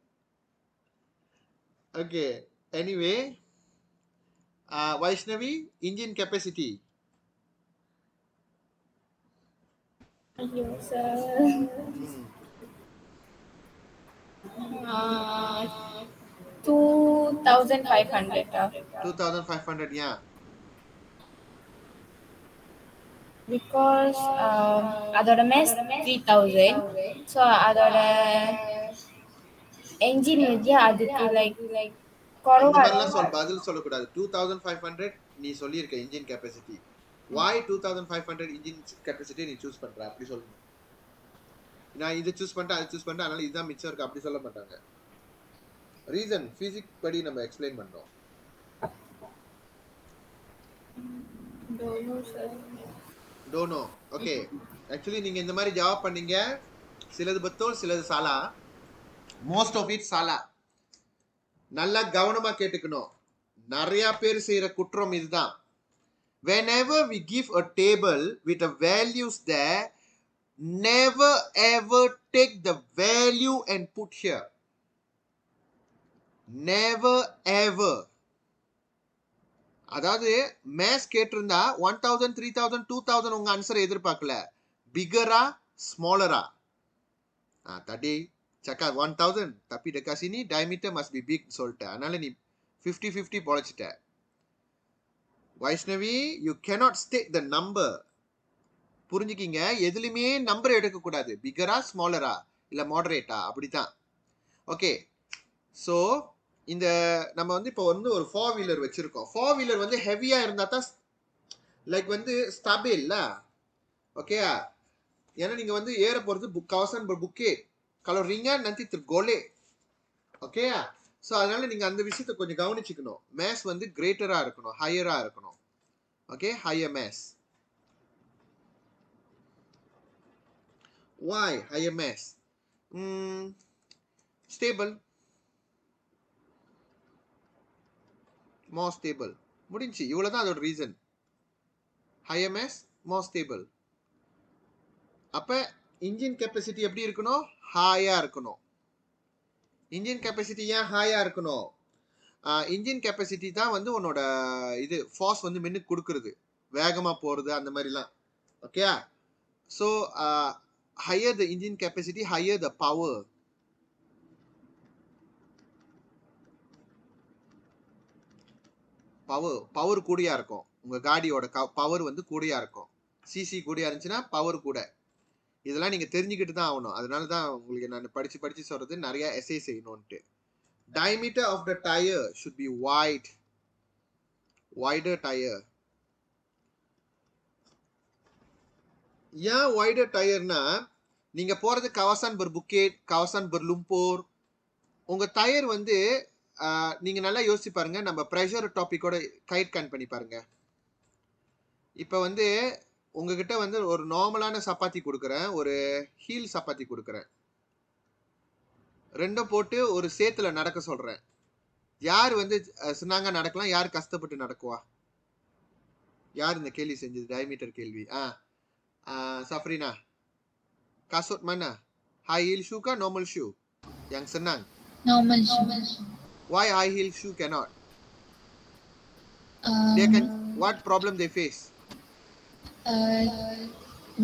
Okay. Anyway, Vaishnavi, engine capacity. Yes, sir. 2,500. 2,500, yeah. Because அதோட mass 3,000. So அதோட engine வந்து அதுக்கு like அந்த குறைவா மாதிரிலாம் பதில் சொல்லக்கூடாது. 2,500 நீ சொல்லியிருக்க engine capacity. Why 2,500 engine capacity நீ சூஸ் பண்ற? அப்படி சொல்லணும். நான் இதை சூஸ் பண்ணிட்டேன், அதை சூஸ் பண்ணிட்டேன், அதனால இதுதான் மிச்சம் இருக்கு, அப்படி சொல்ல மாட்டாங்க. ரீசன் பிசிக்ஸ் படி நம்ம எக்ஸ்பிளைன் பண்றோம். Don't know. Okay. Actually நீங்க இந்த மாதிரி ஜவாப் பண்ணீங்க. சிலது பத்தோல், சிலது சாலா. Most of it சாலா. நல்லா கவனமா கேட்டுக்கணும். நிறைய பேர் செய்யற குற்றம் இதுதான். Whenever we give a table with a values there, never ever take the value and put here. Never ever. அதாவது மேத்ஸ் கேட்டிருந்தா 1,000, 3,000, 2,000 உங்க ஆன்சரை எதிர்பார்க்கல. பிகரா ஸ்மாலரா? தடி சக்கா 1,000, tapi dekat sini diameter must be big சொல்லிட்ட. அதனால நீ 50-50 பொழைச்சிட்ட. Vaishnavi, you cannot state the number. புரிஞ்சுக்கிங்க, எதுலையுமே நம்பர் எடுக்க கூடாது. பிகரா ஸ்மாலரா இல்ல மாடரேட்டா, அப்படித்தான். ஓகே, ஸோ இந்த நம்ம வந்து இப்போ வந்து ஒரு 4-wheeler வச்சிருக்கோம். 4-wheeler வந்து ஹெவியா இருந்தா தான் லைக் வந்து ஸ்டேபிள்ல. ஓகே, ஏன்னா நீங்க வந்து ஏற போறது kawasan berbukit. kalau ringan nanti tergolek. Okay, so அதனால நீங்க அந்த விஷயத்தை கொஞ்சம் கவனிச்சுக்கணும். மேஸ் வந்து கிரேட்டரா இருக்கணும், ஹையரா இருக்கணும். Okay, higher mass. Why higher mass? Stable. More stable. முடிஞ்சு, இவ்வளவுதான் அதோட reason. higher mass, more stable. அப்ப இன்ஜின் கெப்பாசிட்டி எப்படி இருக்கணும்? ஹையா இருக்கணும். இன்ஜின் கெப்பாசிட்டி ஏன் ஹையா இருக்கணும்? இன்ஜின் கெப்பாசிட்டி தான் வந்து உன்னோட இது ஃபோர்ஸ் வந்து மின்னு கொடுக்கறது, வேகமா போறது, அந்த மாதிரிலாம். Okay, so higher the engine capacity, higher the power. Power கூடியா இருக்கும். உங்க காடியோட பவர் வந்து கூடியா இருக்கும். சிசி கூடியா இருந்துச்சுன்னா பவர் கூட. இதெல்லாம் நீங்க தெரிஞ்சுக்கிட்டு தான் ஆகணும். அதனால தான் உங்களுக்கு நான் படிச்சு சொல்றது, நிறைய SI செய்யணும்ட்டு. diameter of the tire should be wide. wider tire. ஏன் wider tireனா, நீங்க போறது kawasan berbukit, kawasan berlumpur. உங்க டயர் வந்து நீங்க நல்லா யோசிச்சு பாருங்க. நம்ம ப்ரெஷர் டாபிக்கோட கைட் கன் பண்ணி பாருங்க. இப்ப வந்து உங்ககிட்ட வந்து ஒரு நார்மலான சப்பாத்தி கொடுக்குறேன், ஒரு ஹீல் சப்பாத்தி கொடுக்குறேன். ரெண்டும் போட்டு ஒரு சேத்துல நடக்க சொல்றேன். யார் வந்து சின்னாங்க நடக்கலாம், யார் கஷ்டப்பட்டு நடக்குவா? யார் இந்த கேள்வி செஞ்சது? டயமீட்டர் கேள்வி. சஃப்ரினா, kasut mana? High heel shoe kah normal shoe? Yang senang. Normal shoe. Why high heel shoe cannot? They can. What problem they face?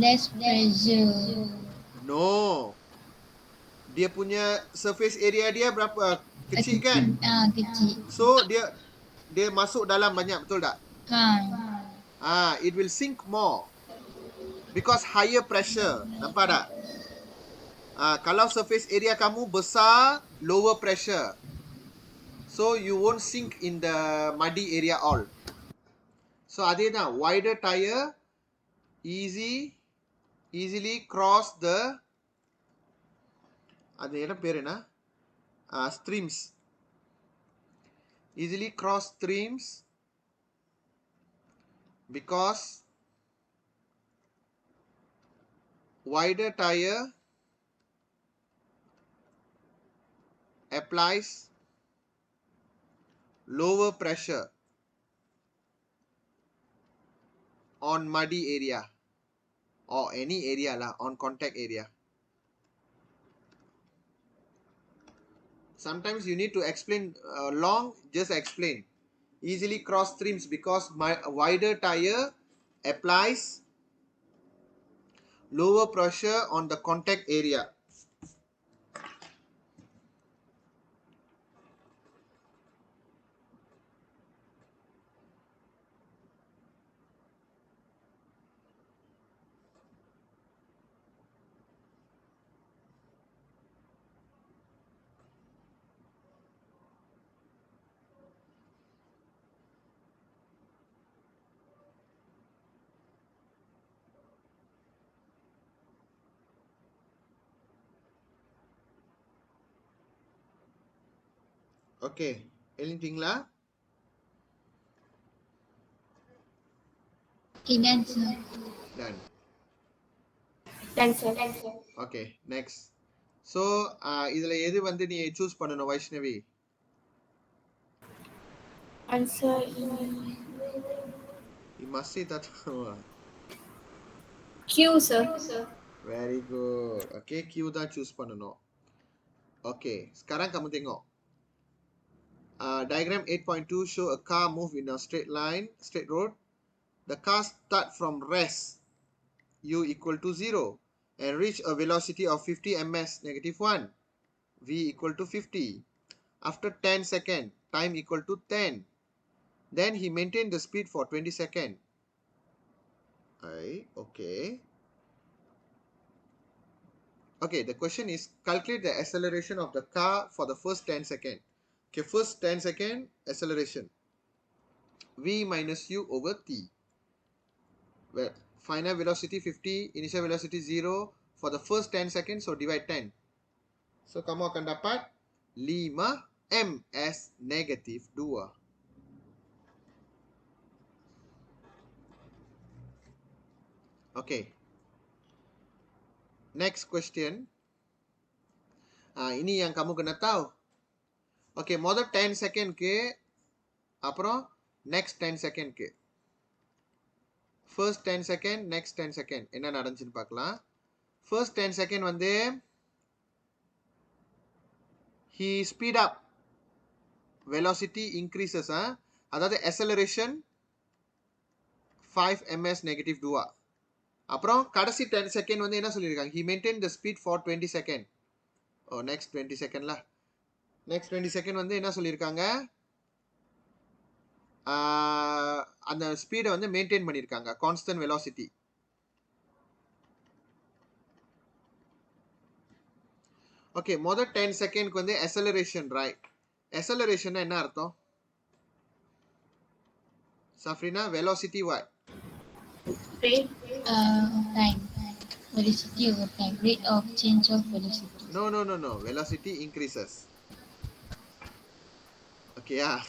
Less pressure. No. Dia punya surface area dia berapa? Kecil kan? Kecil. So dia dia masuk dalam banyak, betul tak? It will sink more because higher pressure. Nampak tak? Kalau surface area kamu besar, lower pressure, so you won't sink in the muddy area all. So அதே தான், wider tire easily cross the, அது என்ன பேர் என்ன, streams, easily cross streams because wider tire applies lower pressure on muddy area or any area lah, on contact area. Sometimes you need to explain long, just explain. Easily cross streams because my wider tire applies lower pressure on the contact area. Okay, anything lah? Okay, done, sir. Done. Done, sir. Okay, next. So இதுல எது வந்து நீ choose பண்ணணும் Vaishnavi? Answer You must say that. Q, sir. Very good. Okay, Q தான் choose பண்ணணும். Okay, sekarang kamu tengok. Diagram 8.2 show a car move in a straight road. The car start from rest u equal to 0 and reach a velocity of 50 ms negative 1. V equal to 50. After 10 seconds, time equal to 10. Then he maintained the speed for 20 seconds. Okay. Okay, the question is calculate the acceleration of the car for the first 10 seconds. Okay, first 10 second acceleration. V minus u over t. Well, final velocity 50, initial velocity 0 for the first 10 seconds, so divide 10. So kamu akan dapat 5 ms negative 2. Okay. Next question. Ini yang kamu kena tahu. Okay, முதல் 10 second ke அப்புறம் next 10 second ke. First 10 second, next 10 second என்ன நடந்துச்சுன்னு பார்க்கலாம். First 10 second வந்து he speed up, velocity increases. அதாவது acceleration 5 ms negative 2. அப்புறம் கடைசி 10 second வந்து என்ன சொல்லியிருக்காங்க, he maintained the speed for 20 second. next 20 second lah. Next 20 second வந்து என்ன சொல்லியிருக்காங்க, அந்த ஸ்பீடை வந்து மெயின்டைன் பண்ணியிருக்காங்க, கான்ஸ்டன்ட் வெலாசிட்டி. ஓகே, முதல் 10 செகண்ட்க்கு வந்து acceleration, ரைட்? acceleration என்ன அர்த்தம் சஃப்ரினா? velocity what? Time. Velocity over time. Rate of change of velocity. No. Velocity increases. Okay, yeah.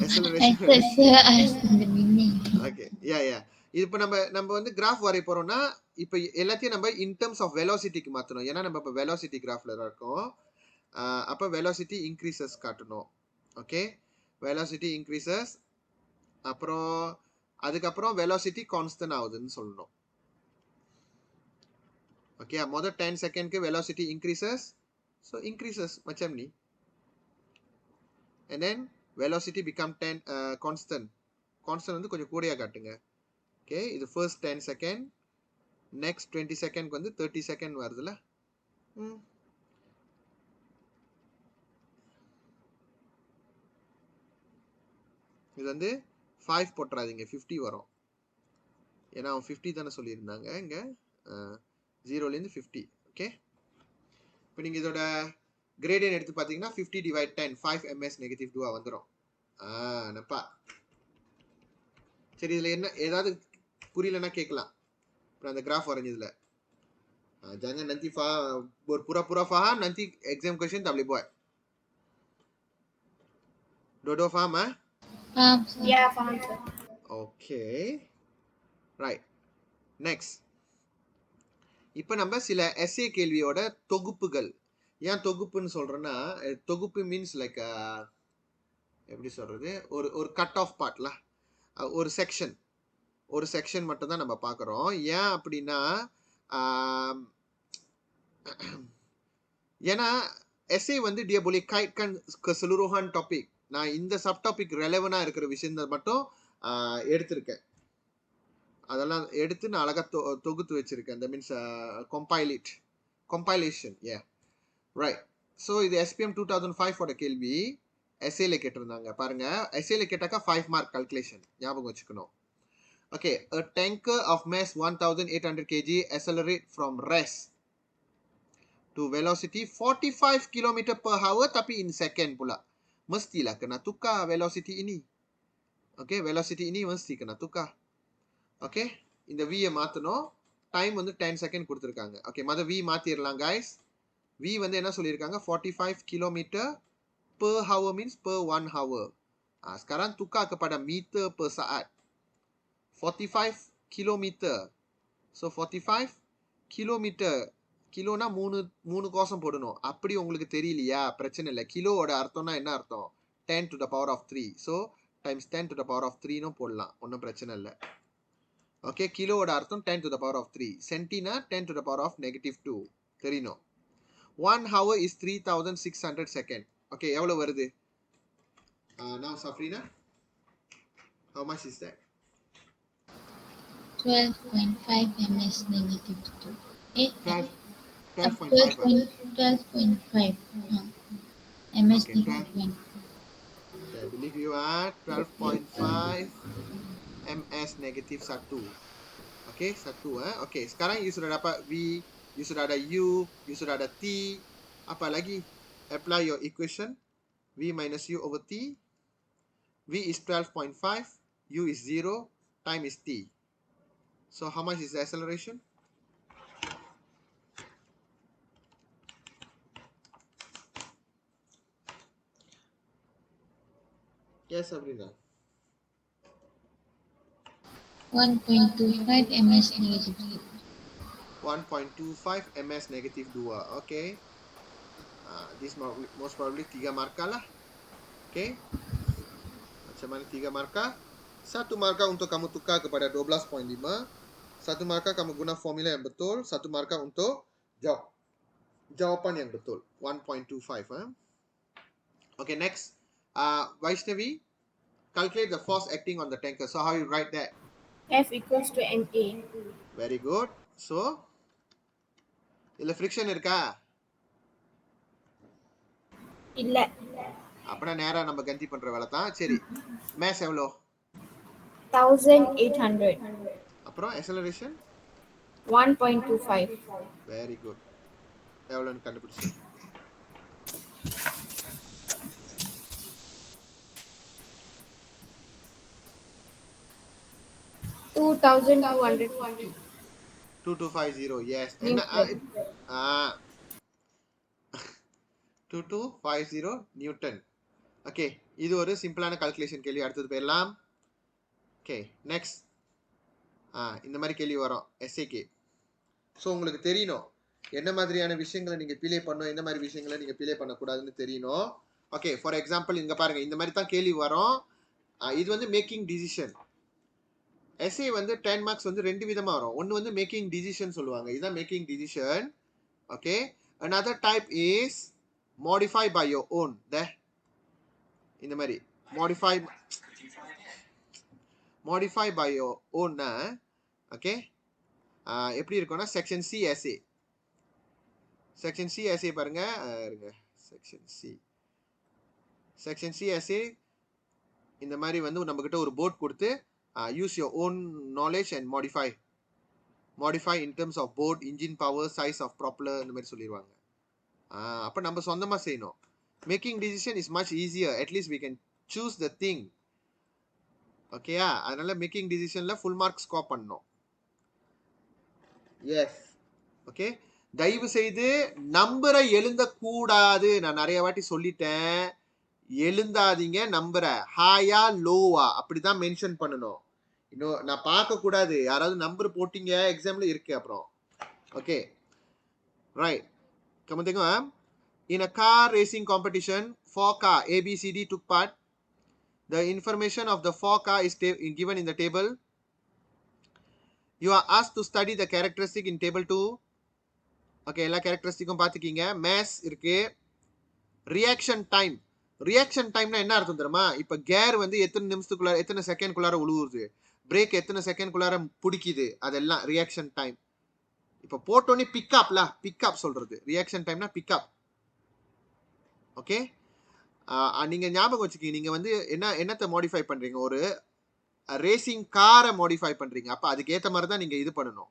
Acceleration. I thought sir asked the meaning. Okay, yeah. இப்போ நம்ம வந்து graph வரைய போறோம்னா இப்போ எல்லாத்தையும் நம்ம இன் டர்ம்ஸ் ஆஃப் வெலாசிட்டிக்கு மாற்றணும். ஏன்னா நம்ம இப்போ வெலாசிட்டி கிராஃப்ல இருக்கோம். அப்போ வெலாசிட்டி இன்க்ரீசஸ் காட்டணும். ஓகே, வெலாசிட்டி இன்க்ரீசஸ், அப்புறம் அதுக்கப்புறம் வெலாசிட்டி கான்ஸ்டன்ட் ஆகுதுன்னு சொல்லணும். ஓகே, முதல் 10 செகண்ட்க்கு வெலாசிட்டி இன்க்ரீசஸ், ஸோ இன்க்ரீசஸ் மச்சம் நீ, and then velocity become 10 constant வந்து கொஞ்சம் கூடயா காட்டுங்க. ஓகே, இது first 10 second, next 20 second வந்து 30 second வருதுல. இது வந்து 5 போட்டுறாதீங்க, 50 வரும். ஏன்னா அவன் 50 தானே சொல்லியிருந்தாங்க இங்க. 0லேருந்து 50. ஓகே, இப்போ நீங்கள் இதோட கிரேடியன் எடுத்து பார்த்தீங்கன்னா 50 / 10 5 ms நெகட்டிவ் 2 வந்துடும். நப்பா. சரி, இதில் என்ன ஏதாவது புரியலன்னா கேட்கலாம். அப்புறம் அந்த graph வரைஞ்சதுல jangan nanti berpura-pura faham, nanti exam question tak boleh buat. Dodo faham Faham, sir. Yeah, faham sir. Okay, right. Next, இப்போ நம்ம சில எஸ்ஏ கேள்வியோட தொகுப்புகள். ஏன் தொகுப்புன்னு சொல்றேன்னா, தொகுப்பு மீன்ஸ் லைக் எப்படி சொல்றது, ஒரு ஒரு கட் ஆஃப் பார்ட்ல ஒரு செக்ஷன் மட்டும் தான் நம்ம பார்க்குறோம். ஏன் அப்படின்னா, ஏன்னா எஸ்ஏ வந்து dia boleh kaitkan keseluruhan topik. நான் இந்த சப் டாபிக் ரெலவெண்டாக இருக்கிற விஷயத்தை மட்டும் எடுத்திருக்கேன். அதெல்லாம் எடுத்து நான் அழகாக தொகுத்து வச்சிருக்கேன். That means compilation. Right. So இது SPM 2005 கேள்வி எஸ்ஏல கேட்டிருந்தாங்க. பாருங்க, எஸ்ஏல கேட்டாக்கா 5 மார்க் கால்குலேஷன் ஞாபகம் வச்சுக்கணும். Okay, a tanker of mass 1800 kg accelerate from rest to velocity 45 km/h tapi in second pula. Mestilah kena tukar velocity ini. Okay, velocity ini mesti kena tukar. Okay, இந்த v மாத்தணும். Time வந்து 10 second கொடுத்துருக்காங்க. Okay, மொதல் v மாத்திரலாம் guys. v வந்து என்ன சொல்லியிருக்காங்க, 45 km/h means per 1 hour. Sekarang tukar kepada meter per saat. 45 km. So 45 km. கிலோனா மூணு கோசம் போடணும். அப்படி உங்களுக்கு தெரியலையா, பிரச்சனை இல்லை. கிலோவோட அர்த்தம்னா என்ன அர்த்தம், 10 to the power of 3. So times 10 to the power of 3னும் போடலாம், ஒன்றும் பிரச்சனை இல்லை. ஓகே, கிலோவோட அர்த்தம் 10 to the power of 3. சென்டினா 10 to the power of -2 தெரியணும். 1 hour is 3600 செகண்ட். ஓகே, எவ்வளோ வருது? Now Safrina, how much is that? 12.5 ms negative 2. 12.5. 12.5 ms Okay, negative 1. I believe you are 12.5 ms negative 1. Okay, 1. Okay, sekarang you sudah dapat V, you sudah ada U, you sudah ada T. Apa lagi? Apply your equation. V minus U over T. V is 12.5, U is 0, time is T. So how much is the acceleration? Yes, Sabrina. 1.25 ms negative 2. 1.25 ms negative 2. Okay. This most probably 3 markah lah. Okay. Macam mana 3 markah? 1 markah untuk kamu tukar kepada 12.5. 1 markah kamu guna formula yang betul. 1 markah untuk jawapan yang betul. 1.25. Okay, next. Vaishnavi, calculate the force acting on the tanker. So how you write that? F equals to NA. Very good. So, இதுல friction இருக்கா? இல்ல. அப்பனா நேரா நம்ம கந்தி பண்ற வேலை தான். சரி, mass எவ்வளோ? 1800. அப்புறம் acceleration? 1.25. Very good. எவ்வளோன்னு கண்டுபிடிச்சு. 2250. 2250, yes. என்ன 2250 நியூட்டன். ஓகே, இது ஒரு சிம்பிளான கால்குலேஷன் கேள்வி. அடுத்தது போயிடலாம். Okay, next. இந்த மாதிரி கேள்வி வரும் எஸ்ஏக்கு. ஸோ உங்களுக்கு தெரியணும் என்ன மாதிரியான விஷயங்களை நீங்கள் பிளே பண்ணணும், என்ன மாதிரி விஷயங்களை நீங்கள் பிளே பண்ணக்கூடாதுன்னு தெரியணும். ஓகே, ஃபார் எக்ஸாம்பிள் இங்கே பாருங்கள், இந்த மாதிரி தான் கேள்வி வரும். இது வந்து மேக்கிங் டிசிஷன். எஸ்ஏ வந்து 10 மார்க்ஸ் வந்து 2 விதமாக வரும். ஒன்று வந்து மேக்கிங் டிசிஷன் சொல்லுவாங்க, இதுதான் making decision. Okay, another type is modify by your own. இந்த மாதிரி modify by your own. Okay, எப்படி இருக்கும்னா section C S A. Section C S A பாருங்க, செக்ஷன் சி எஸ்ஏ இந்த மாதிரி வந்து நம்ம கிட்ட ஒரு போர்ட் கொடுத்து use your own knowledge and modify in terms of boat, engine power, size of propeller இந்த மாதிரி சொல்லிடுவாங்க. அப்போ நம்ம சொந்தமாக செய்யணும். Making decision is much easier, at least we can choose the thing. ஓகேயா? அதனால மேக்கிங் டிசிஷன்ல ஃபுல் மார்க் ஸ்கோர் பண்ணணும். எஸ். ஓகே, தயவு செய்து நம்பரை எழுந்தக்கூடாது. நான் நிறைய வாட்டி சொல்லிட்டேன், எழுந்தாதீங்க. நம்பரை ஹாயா லோவா அப்படிதான் மென்ஷன் பண்ணணும். இன்னும் நான் பார்க்க கூடாது யாராவது நம்பர் போட்டீங்க எக்ஸாம்ல இருக்கு அப்புறம். ஓகே ரைட், கமெண்ட்டுங்க. In a car racing competition, 4 car A, B, C, D took part. The information of the 4 car is given in the table. You are asked to study the characteristic in table 2. Okay, எல்லா கேரக்டரிஸ்டிக்கும் பார்த்துக்கீங்க. Maze இருக்கு. Reaction time. Reaction டைம்னா என்ன அர்த்தம் தெரியுமா? இப்போ care வந்து எத்தனை நிமிஷத்துக்குள்ளார, எத்தனை செகண்ட்குள்ளார உழுவுறது, பிரேக் எத்தனை செகண்ட்குள்ளார பிடிக்குது, அதெல்லாம் ரியாக்ஷன் டைம். இப்போ போட்டோன்னே பிக்கப் சொல்றது ரியாக்ஷன் டைம்னா பிக்கப். ஓகே, நீங்க ஞாபகம் வச்சுக்கீங்க, நீங்க வந்து என்னத்தை மாடிஃபை பண்றீங்க, ஒரு ரேசிங் காரை மாடிஃபை பண்றீங்க. அப்ப அதுக்கு ஏத்த மாதிரி தான் நீங்க இது பண்ணணும்.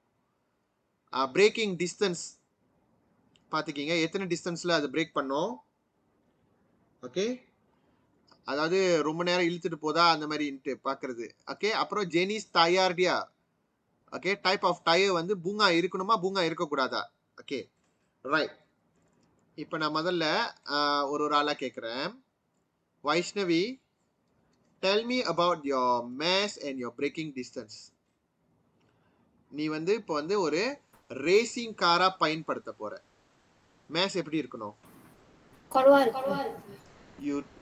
பிரேக்கிங் டிஸ்டன்ஸ் பாத்துக்கீங்க, எத்தனை டிஸ்டன்ஸ்ல அது பிரேக் பண்ணும். ஓகே, அதாவது ரொம்ப நேரம் இழுத்துட்டு போதா அந்த மாதிரி பாக்குறது. ஓகே, அப்புறம் ஜெனிஸ் டயர்டியா. ஓகே, டைப் ஆஃப் டயர் வந்து பூங்கா இருக்கணுமா, பூங்கா இருக்கக்கூடாதா. Okay right. இப்போ நான் முதல்ல ஒரு ஆளா கேட்குறேன். Vaishnavi, tell me about your mass and your braking distance. நீ வந்து இப்போ வந்து ஒரு ரேசிங் காரா பயன்படுத்த போற. மேஸ் எப்படி இருக்கணும்?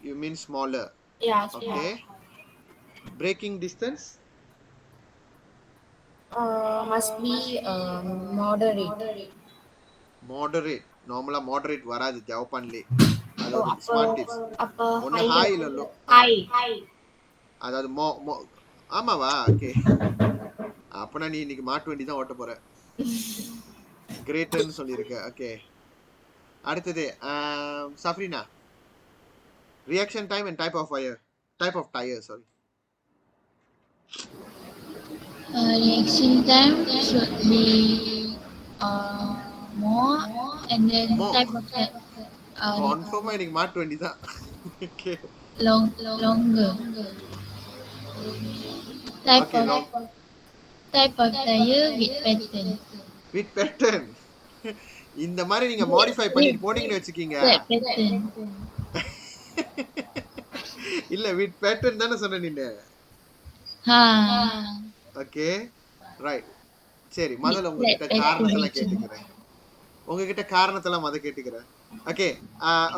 You mean smaller? Yeah. Okay. Braking distance? Must be moderate. Moderate. நார்மலா moderate வராது ஜப்பான்லே. அதாவது ஸ்மார்ட் டிப்ஸ். ஒன்னு ஹை இல்ல லோ. ஹை. அதாவது ஆமாவா? ஓகே, அப்பனா நீ இன்னைக்கு மாட்டு வண்டி தான் ஓட்ட போற. கிரேட்டர்னு சொல்லியிருக்க. ஓகே, அடுத்தது Safrina, reaction time and type of tyre sorry. Reaction time should be more, and then type of கன்ஃபார்மா இன்னைக்கு மாட்டு வண்டி தான். Okay, longer. Type of tire with pattern. இந்த மாதிரி நீங்க மாடிஃபை பண்ணிட்டு போனீங்கன்னு வச்சுக்கீங்க. இல்ல வித் பேட்டர்ன் தானே சொன்ன நீங்க. Okay right. சரி, முதல்ல உங்ககிட்ட காரணத்தெல்லாம் கேட்டுக்கிறேன். Okay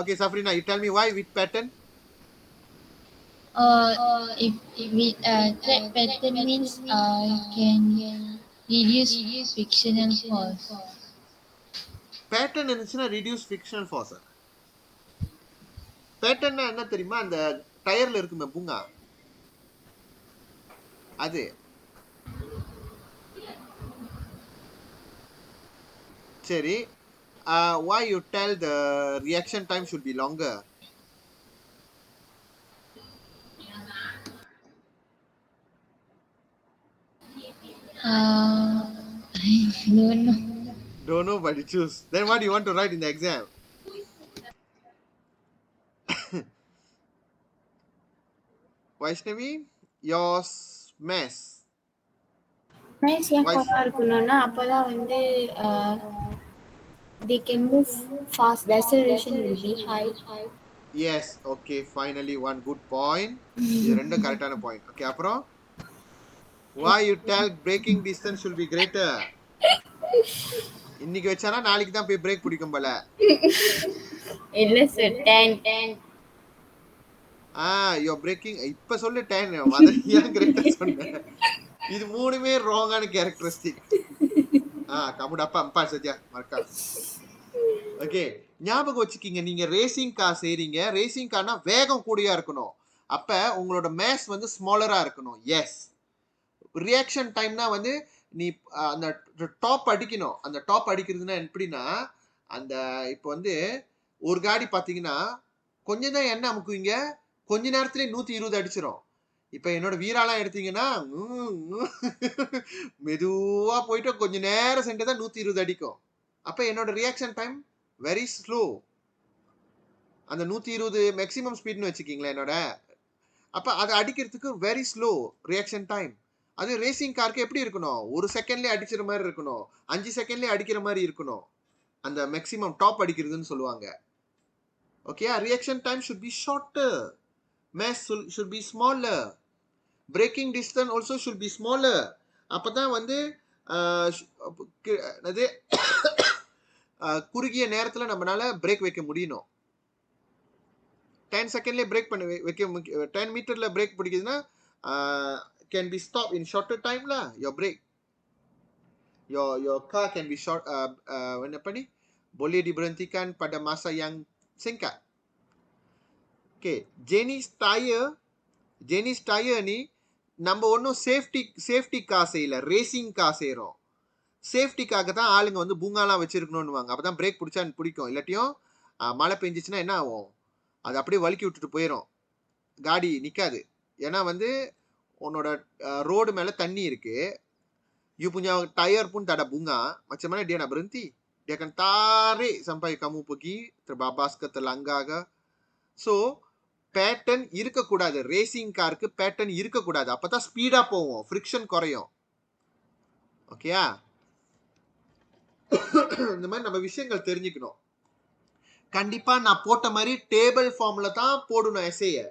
okay Safrina, you tell me why with pattern. If with track pattern means can reduce frictional force. Pattern இருந்துச்சுன்னா reduce frictional force. பேட்டர்ன்னா என்ன தெரியுமா? அந்த டயர்ல இருக்குமே பூங்கா, அது. சரி, why you tell the reaction time should be longer? I don't know but you choose. Then what do you want to write in the exam? Vaishnavi, your mass ஏன் கரெக்டா இருக்கணும்னா அப்பதான் வந்து they can move fast, the acceleration will be high. Yes, okay, finally one good point. இது ரெண்டும் கரெக்டான point. Okay, அப்புறம் why you tell braking distance should be greater? இன்னைக்கு வச்சானா நாளைக்கு தான் போய் பிரேக் பிடிக்கும் போல. இல்ல சார் 10 you're braking இப்ப சொல்லு 10. மத ஏன் கிரேட்டர் சொன்ன? இது மூணுமே ராங்கான கேரக்டரிஸ்டிக். கமுடப்பா சத்யா மர்க்கா. ஓகே, ஞாபகம் வச்சுக்கீங்க, நீங்க ரேசிங் கார் செய்றீங்க. ரேசிங் கார்னா வேகம் கூடியா இருக்கணும். அப்ப உங்களோட மேஸ் வந்து ஸ்மாலரா இருக்கணும். எஸ். ரியாக்ஷன் டைம்னா வந்து நீ அந்த டாப் அடிக்கணும். அந்த டாப் அடிக்கிறதுனா எப்படின்னா, அந்த இப்போ வந்து ஒரு காடி பாத்தீங்கன்னா கொஞ்சம் தான் எண்ணெய் அமுக்குவீங்க, கொஞ்ச நேரத்துல 120 அடிச்சிடும். இப்ப என்னோட வீராலாம் எடுத்தீங்கன்னா மெதுவா போயிட்டு கொஞ்ச நேரம் சென்று தான் 120 அடிக்கும். அப்ப என்னோட ரியாக்ஷன் டைம் வெரி ஸ்லோ. அந்த 120 மேக்ஸிமம் ஸ்பீட்னு வச்சுக்கீங்களேன் என்னோட. அப்ப அதை அடிக்கிறதுக்கு வெரி ஸ்லோ ரியாக்ஷன் டைம். அது ரேசிங் காருக்கு எப்படி இருக்கணும்? 1 செகண்ட்லயே அடிக்கிற மாதிரி இருக்கணும், 5 செகண்ட்லயே அடிக்கிற மாதிரி இருக்கணும். அந்த மேக்ஸிமம் டாப் அடிக்கிறதுன்னு சொல்லுவாங்க. Okay, reaction time should be shorter, mass should be smaller, braking distance also should be smaller. அப்பதான் வந்து அது குறுகிய நேரத்துல நம்மளால பிரேக் வைக்க முடியணும். 10 செகண்ட்லயே பிரேக் பண்ண வைக்க 10 மீட்டர்ல break பிடிக்குதுன்னா can be stopped in shorter time lah. Your brake, your car can be short, apa ni, boleh diberhentikan pada masa yang singkat. Okay, Jenny's tire ni நம்ம ஒன்றும் சேஃப்டி கார் செய்யல, racing car செய்கிறோம். சேஃப்டிக்காக தான் ஆளுங்க வந்து பூங்காலாம் வச்சிருக்கணும்னுவாங்க. அப்போ தான் பிரேக் பிடிச்சா பிடிக்கும். இல்லாட்டியும் மழை பெஞ்சிச்சுன்னா என்ன ஆகும்? அது அப்படியே வழுக்கி விட்டுட்டு போயிடும், காடி நிற்காது. ஏன்னா வந்து உன்னோட ரோடு மேலே தண்ணி இருக்கு. You punya tire pun tak ada bunga, macam mana dia nak berhenti? Dia akan tarik sampai kamu pergi terbabas ke, terlanggar ke. So pattern இருக்கக்கூடாது. ரேசிங் காருக்கு பேட்டர்ன் இருக்கக்கூடாது. அப்பதான் ஸ்பீடா போவோம், ஃப்ரிக்ஷன் குறையும். ஓகேயா? இந்த மாதிரி நம்ம விஷயங்கள் தெரிஞ்சுக்கணும். கண்டிப்பா நான் போட்ட மாதிரி டேபிள் ஃபார்ம்ல தான் போடணும் எஸ்ஏய.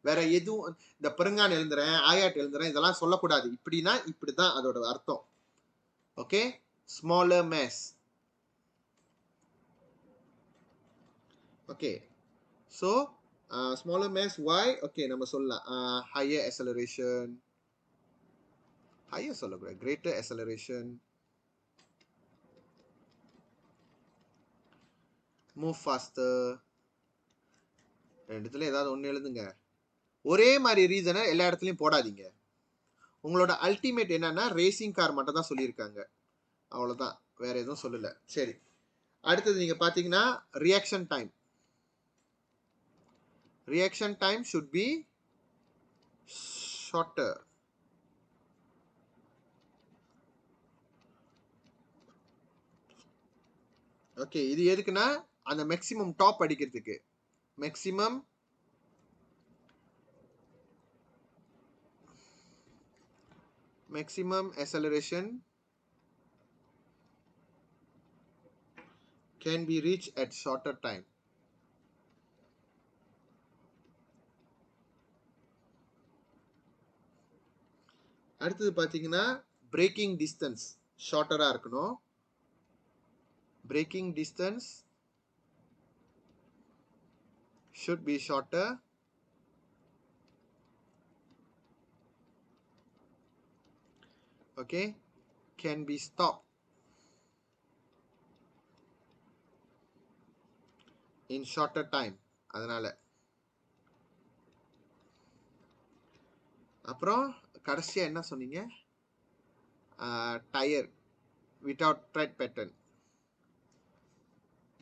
வேற எதுவும் இந்த பெருங்கான் எழுந்துறேன், ஆயாட் எழுந்துறேன் இதெல்லாம் சொல்லக்கூடாது. இப்படின்னா இப்படிதான் அதோட அர்த்தம். Okay, smaller mass. Okay, so smaller mass, why? Okay, நம்ம சொல்லலாம் higher acceleration, higher சொல்லக்கூடாது, greater acceleration, move faster. ரெண்டுத்துல ஏதாவது ஒன்று எழுதுங்க. ஒரே மாதிரி ரீசனை எல்லா இடத்துலையும் போடாதீங்க. உங்களோட அல்டிமேட் என்னன்னா ரேசிங் கார் மட்டும் தான் சொல்லியிருக்காங்க, அவ்வளோதான், வேற எதுவும் சொல்லலை. சரி, அடுத்தது நீங்க பார்த்தீங்கன்னா reaction time. Reaction time should be shorter. Okay, இது எதுக்குன்னா அந்த மேக்ஸிமம் டாப் அடிக்கிறதுக்கு. Maximum acceleration can be reached at shorter time. அடுத்தது பார்த்தீங்கன்னா பிரேக்கிங் டிஸ்டன்ஸ் ஷார்ட்டரா இருக்கணும். Braking distance should be shorter. Okay, can be stopped in shorter time. அதனால அப்புறம் கடைசியா என்ன சொன்னீங்க? Tyre without thread pattern.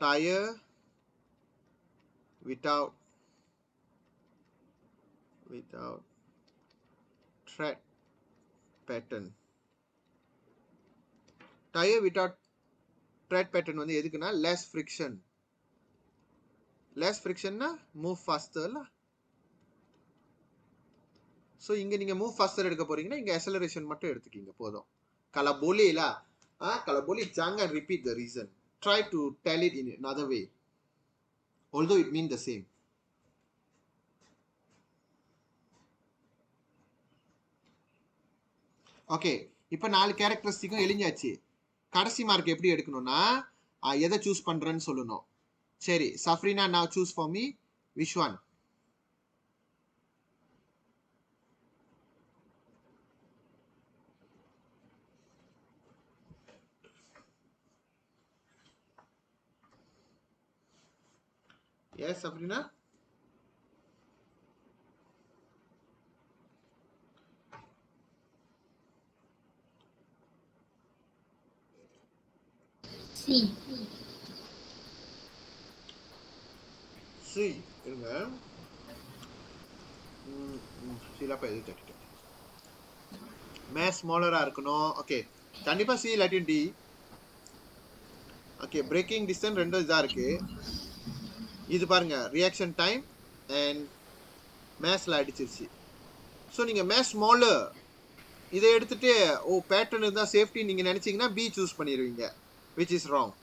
Tyre without thread pattern. Tire without thread pattern வந்து எதுக்குன்னா less friction. less friction னா move faster lah. So இங்க நீங்க move faster எடுக்க போறீங்கன்னா இங்க acceleration மட்டும் எடுத்துக்கீங்க போதும். Kalau boleh lah, kalau boleh jangan repeat the reason. Try to tell it in another way, although it means the same. Okay, இப்போ 4 கேரக்டரிஸ்டிக்கும் எழுதியாச்சு. கடைசி மார்க் எப்படி எடுக்கணும்னா எதை சூஸ் பண்றேன்னு சொல்லணும். சரி, சஃப்ரினா, now choose for me which one? Yes, Safrina? C. C. இருங்க, சில பேர் தட்டிட்டேன். மேஸ் ஸ்மாலரா இருக்கணும். ஓகே, கண்டிப்பா சி இல்லாட்டி டி. ஓகே, பிரேக்கிங் டிஸ்டன்ஸ் ரெண்டும் இதா இருக்கு. இது பாருங்க, ரியாக்ஷன் டைம் அண்ட் மேஸ்ல அடிச்சிருச்சு. ஸோ நீங்க மேஸ் ஸ்மாலர் இதை எடுத்துட்டு பேட்டர்ன் இருந்தா சேஃப்டி நீங்க நினைச்சீங்கன்னா பி சூஸ் பண்ணிடுவீங்க, விச் இஸ் ராங்.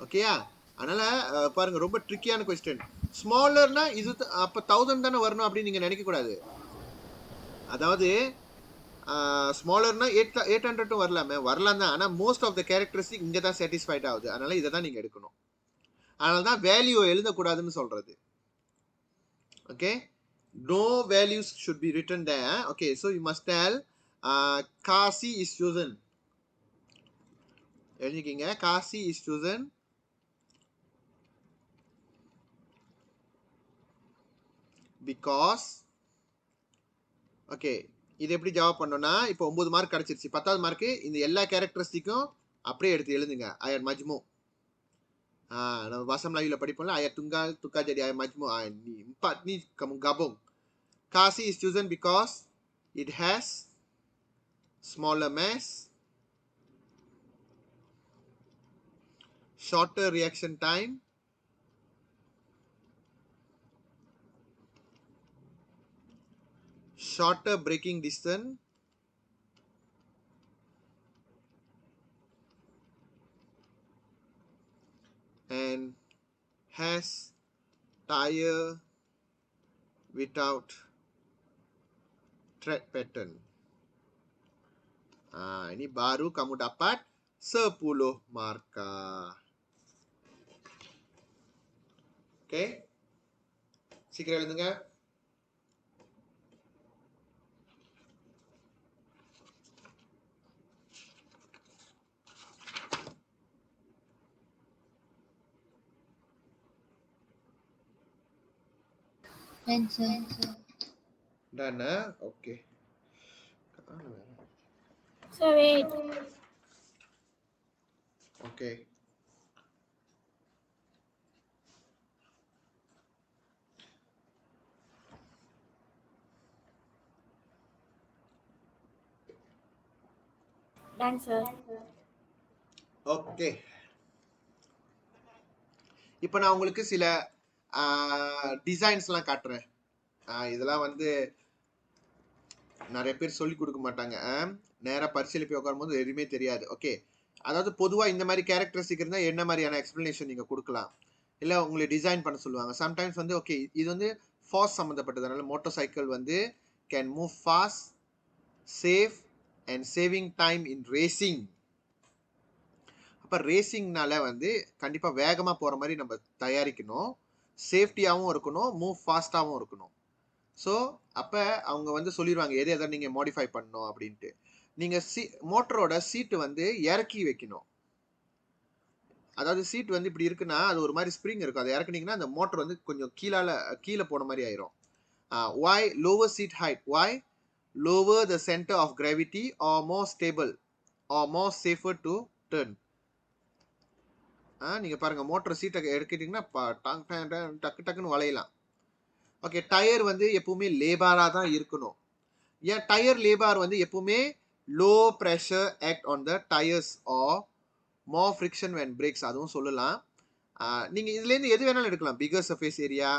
ஓகேயா? அதனால பாருங்க, ரொம்ப ட்ரிக்கியான கொஸ்டின். ஸ்மாலர்னா இது அப்ப 1000 தானே வரணும் அப்படின்னு நீங்க நினைக்க கூடாது. அதாவது ஸ்மாலர்னா 800 வரலாமே, வரலாம் தான். ஆனா மோஸ்ட் ஆஃப் த கேரக்டரிஸ்டிக் இங்க தான் சாட்டிஸ்ஃபைட் ஆகுது. அதனால இதை தான் நீங்க எடுக்கணும். அதனால தான் வேல்யூ எழுதக்கூடாதுன்னு சொல்றது. Okay, no values should be written there. Okay, so you must tell Kasi is chosen. எழுதிக்கிங்க, Kasi is chosen because. Okay, இது எப்படி ஜவாப் பண்ணோம்னா, இப்போ 9 மார்க் கிடைச்சிருச்சு. 10வது மார்க்கு இந்த எல்லா கேரக்டரிஸ்டிக்கும் அப்படியே எடுத்து எழுதுங்க. ஐயர் மஜ்மு, நம்ம வாசம் லைவ்ல படிப்போம்ல, ஐயர் துங்கால் துக்கா ஜடி ஐயர் மஜ்மு நீ empat ni kamu gabung. Kasi is chosen because it has smaller mass, shorter reaction time, shorter braking distance, and has tire without tread pattern. Ini baru kamu dapat 10 marka. Oke, சீக்கிரம் எழுதுங்க. Done. Okay. So wait. Okay. Done, sir. Okay, இப்போ நான் உங்களுக்கு சில டிசைன்ஸ்லாம் காட்டுறேன். இதெல்லாம் வந்து நிறைய பேர் சொல்லி கொடுக்க மாட்டாங்க. நேராக பரிசீலி போய் உட்காரும் போது எதுவுமே தெரியாது. ஓகே, அதாவது பொதுவாக இந்த மாதிரி கேரக்டரிஸ்டிக் இருந்தால் என்ன மாதிரியான எக்ஸ்பிளனேஷன் நீங்கள் கொடுக்கலாம், இல்லை உங்களை டிசைன் பண்ண சொல்லுவாங்க. சம்டைம்ஸ் வந்து ஓகே, இது வந்து ஃபாஸ்ட் சம்மந்தப்பட்டதுனால மோட்டார் சைக்கிள் வந்து can move fast, safe and saving time in racing. அப்போ ரேசிங்னால வந்து கண்டிப்பாக வேகமாக போகிற மாதிரி நம்ம தயாரிக்கணும், சேஃப்டியாகவும் இருக்கணும், மூவ் ஃபாஸ்ட்டாகவும் இருக்கணும். ஸோ அப்போ அவங்க வந்து சொல்லிடுவாங்க எது எதை நீங்கள் மாடிஃபை பண்ணணும் அப்படின்ட்டு. நீங்கள் மோட்டரோட சீட்டு வந்து இறக்கி வைக்கணும். அதாவது சீட் வந்து இப்படி இருக்குன்னா அது ஒரு மாதிரி ஸ்ப்ரிங் இருக்கும், அதை இறக்குனீங்கன்னா அந்த மோட்டர் வந்து கொஞ்சம் கீழே போன மாதிரி ஆயிரும். why lower seat height? why lower the center of gravity or more stable or more safer to turn? நீங்க பாருங்க, மோட்டர் சீட்டை எடுக்கிட்டீங்கன்னா டக்கு டக்குன்னு வளையலாம். ஓகே, டயர் வந்து எப்பவுமே லேபாரா தான் இருக்கணும். ஏன் டயர் லேபார் வந்து எப்பவுமே low pressure act on the tyres are more friction when brakes, அதுவும் சொல்லலாம். நீங்க இதுல இருந்து எது வேணாலும் எடுக்கலாம். Bigger surface area,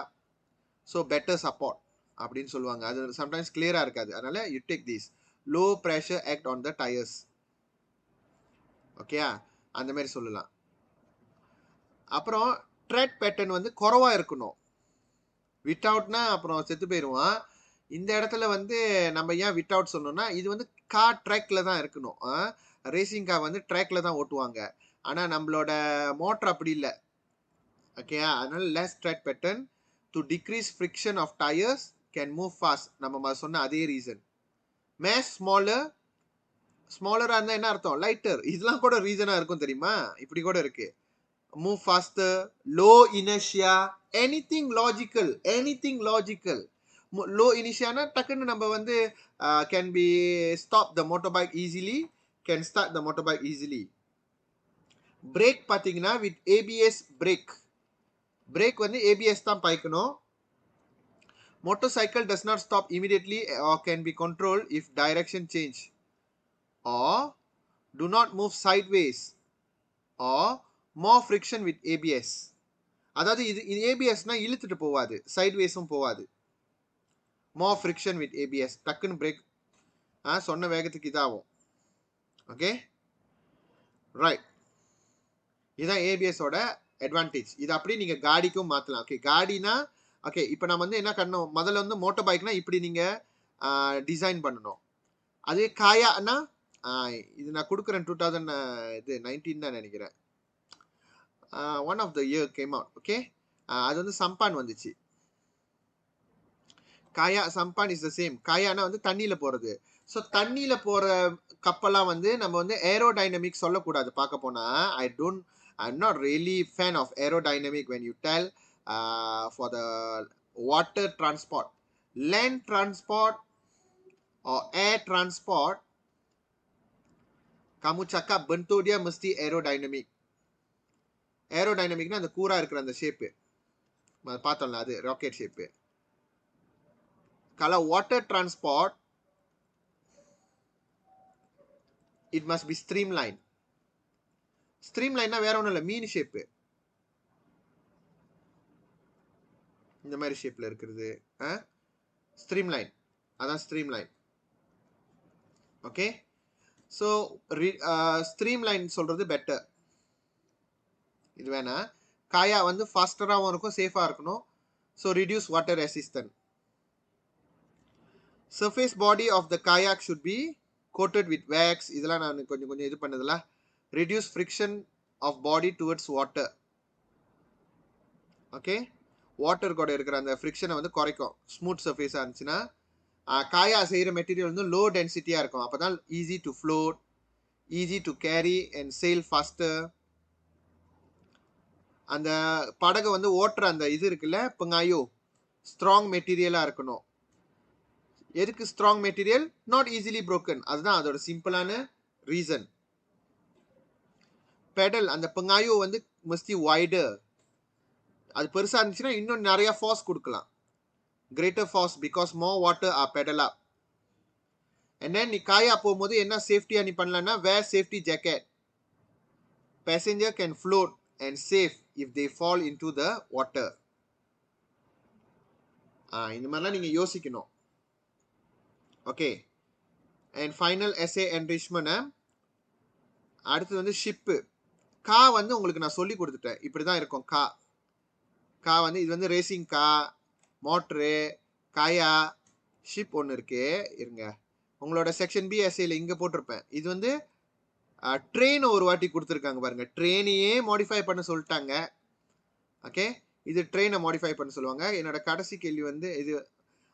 so better support அப்படின்னு சொல்லுவாங்க. அது சம்டைம்ஸ் கிளியரா இருக்காது. அதனால you take this low pressure act on the tyres. ஓகேயா, அந்த மாதிரி சொல்லலாம். அப்புறம் ட்ரெட் பேட்டர்ன் வந்து குறவா இருக்கணும். வித்தவுட்னா அப்புறம் செத்து போயிடுவான். இந்த இடத்துல வந்து நம்ம ஏன் வித்தவுட் சொன்னோம்னா, இது வந்து கார் ட்ராக்ல தான் இருக்கணும். ரேசிங் கார் வந்து ட்ராக்ல தான் ஓட்டுவாங்க. ஆனா நம்மளோட மோட்டர் அப்படி இல்லை. ஓகேயா, அதனால less tread pattern to decrease friction of tyres can move fast. நம்ம சொன்ன அதே ரீசன். மேஸ் ஸ்மாலரா இருந்தா என்ன அர்த்தம்? லைட்டர். இதெல்லாம் கூட ரீசனா இருக்கும் தெரியுமா? இப்படி கூட இருக்கு. Move faster, low inertia, anything logical. Low inertia na டக்குன்னு நம்ம வந்து can be stop the motorbike easily, can start the motorbike easily. Brake பாத்தீங்கன்னா with ABS brake வந்து ABS தான் பாய்க்கணும். motorcycle does not stop immediately or can be controlled if direction change, or do not move sideways, or more friction with ABS. அதாவது இது ஏபிஎஸ்னா இழுத்துட்டு போவாது, சைட்வேஸும் போவாது. more friction with ABS, டக்குன்னு break சொன்ன வேகத்துக்கு இதாகும். ஓகே ரைட், இதுதான் ஏபிஎஸோட அட்வான்டேஜ். இது அப்படியே நீங்கள் காடிக்கும் மாற்றலாம். ஓகே காடினா ஓகே இப்போ நம்ம வந்து என்ன பண்ணணும், முதல்ல வந்து மோட்டர் பைக்னா இப்படி நீங்கள் டிசைன் பண்ணணும். அதே காயானா இது நான் கொடுக்குறேன் 2019 தான் நினைக்கிறேன், one of the year came out. Okay அது வந்து சம்பான் வந்துச்சு. Kayak sampan is the same. காயானா வந்து தண்ணியில் போகிறது. ஸோ தண்ணியில் போகிற கப்பெல்லாம் வந்து நம்ம வந்து ஏரோடைனமிக் சொல்லக்கூடாது. பார்க்க போனால் I'm not really fan of aerodynamic when you tell for the water transport. Land transport or air transport, kamu cakap bentuk dia mesti aerodynamic. Aerodynamicனா அந்த கூரா இருக்கிற அந்த ஷேப்பு பார்த்தோம்ல, அது rocket shape. Kalau water transport, it must be streamline. ஸ்ட்ரீம்லைன்னா வேற ஒன்றும் இல்லை, மீன் shape இந்த மாதிரி ஷேப்பில் இருக்கிறது ஸ்ட்ரீம்லைன், அதான் ஸ்ட்ரீம்லைன். ஓகே ஸோ ஸ்ட்ரீம்லைன் சொல்கிறது பெட்டர். இது வேணா காயா வந்து ஃபாஸ்டராகவும் இருக்கும், சேஃபாக இருக்கணும். So reduce water resistant. Surface body of the kayak should be coated with wax. இதெல்லாம் நான் கொஞ்சம் இது பண்ணதில்ல. reduce friction of body towards water. Okay water கூட இருக்கிற அந்த ஃப்ரிக்ஷனை வந்து குறைக்கும். ஸ்மூத் சர்ஃபேஸாக இருந்துச்சுன்னா காயா செய்கிற மெட்டீரியல் வந்து லோ டென்சிட்டியாக இருக்கும். அப்போ தான் easy to float, easy to carry and sail faster. அந்த படகை வந்து ஓட்டுற அந்த இது இருக்குல்ல பங்காயோ, ஸ்ட்ராங் மெட்டீரியலாக இருக்கணும். எதுக்கு strong material? Not easily broken. அதுதான் அதோட சிம்பிளான ரீசன். பெடல் அந்த பங்காயோ வந்து மஸ்ட் வைடர். அது பெருசாக இருந்துச்சுன்னா இன்னும் நிறைய ஃபோர்ஸ் கொடுக்கலாம், greater force, because more water or pedal up. And then நீ காயா போகும்போது என்ன சேஃப்டியாக நீ பண்ணலான்னா, wear safety jacket. Passenger can float and safe if they fall into the water. இந்த மாதிரிலாம் நீங்கள் யோசிக்கணும். Okay and final SA enrichment. அடுத்தது வந்து ஷிப்பு. கா வந்து உங்களுக்கு நான் சொல்லி கொடுத்துட்டேன், இப்படி தான் இருக்கும் கா வந்து இது வந்து ரேசிங் கா, மோட்ரு, காயா, ஷிப் ஒன்று இருக்கு. இருங்க உங்களோட செக்ஷன் பி எஸ்ஏல இங்கே போட்டிருப்பேன். இது வந்து ட்ரெயின் ஒரு வாட்டி கொடுத்துருக்காங்க பாருங்க, ட்ரெயினையே மாடிஃபை பண்ண சொல்லிட்டாங்க. ஓகே இது ட்ரெயினை மாடிஃபை பண்ண சொல்லுவாங்க. என்னோட கடைசி கேள்வி வந்து இது.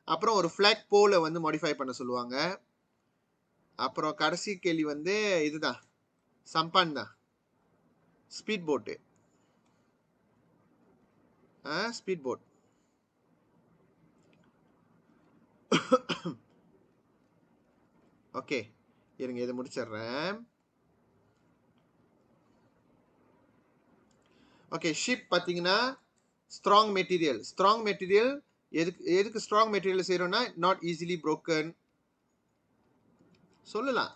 அப்புறம் ஒரு ஃபிளாக் போலை வந்து மாடிஃபை பண்ண சொல்லுவாங்க. அப்புறம் கடைசி கேள்வி வந்து இதுதான், சம்பான் தான், ஸ்பீட் போட்டு. Speed boat. ஓகே இருங்க இதை முடிச்சிடுறேன். ஓகே ஷிப் பார்த்தீங்கன்னா ஸ்ட்ராங் மெட்டீரியல். ஸ்ட்ராங் மெட்டீரியல் எதுக்கு ஸ்ட்ராங் மெட்டீரியல் செய்யறோம்னா, நாட் ஈஸிலி broken சொல்லலாம்.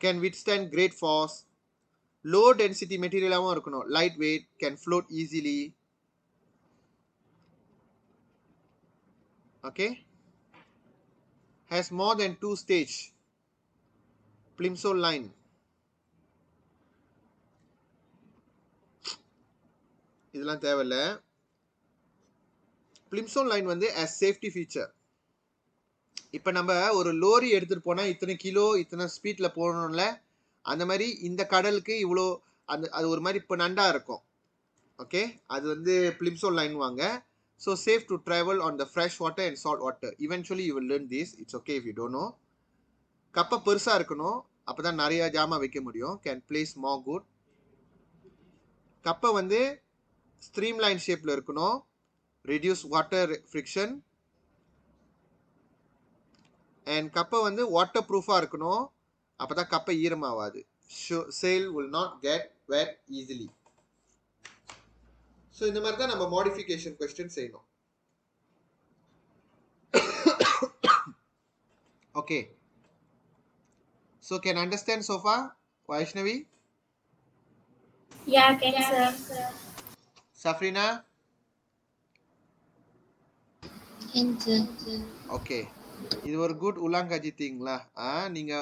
Can withstand great force. Low density மெட்டீரியலாகவும் இருக்கணும். Light weight, can float easily. Okay has more than 2 stage plimsoll line. இதெல்லாம் தேவையில்ல. plimsoll line வந்து as safety feature. இப்போ நம்ம ஒரு லோரி எடுத்துகிட்டு போனால் இத்தனை கிலோ இத்தனை ஸ்பீடில் போகணும்ல, அந்த மாதிரி இந்த கடலுக்கு இவ்வளோ அது ஒரு மாதிரி இப்போ நண்டா இருக்கும். ஓகே அது வந்து plimsoll line வாங்க. So safe to travel on the fresh water and salt water. Eventually you will learn this. It's okay if you don't know. கப்பை பெருசாக இருக்கணும், அப்போ தான் நிறைய ஜாமான் வைக்க முடியும். Can place more good. கப்பை வந்து ஸ்ட்ரீம் லைன் ஷேப்பில் இருக்கணும். Reduce water friction. அண்ட் கப்பை வந்து வாட்டர் ப்ரூஃபாக இருக்கணும், அப்போ தான் கப்பை ஈரமாகாது. sail will not get wet easily. So இந்த மாதிரி தான் நம்ம மாடிஃபிகேஷன் கொஸ்டின் செய்யணும். Okay. So can understand so far, Vaishnavi? Yeah, can sir. Safrina? Enter. Okay, இது ஒரு குட் உலாங்காஜி திங்லா. நீங்க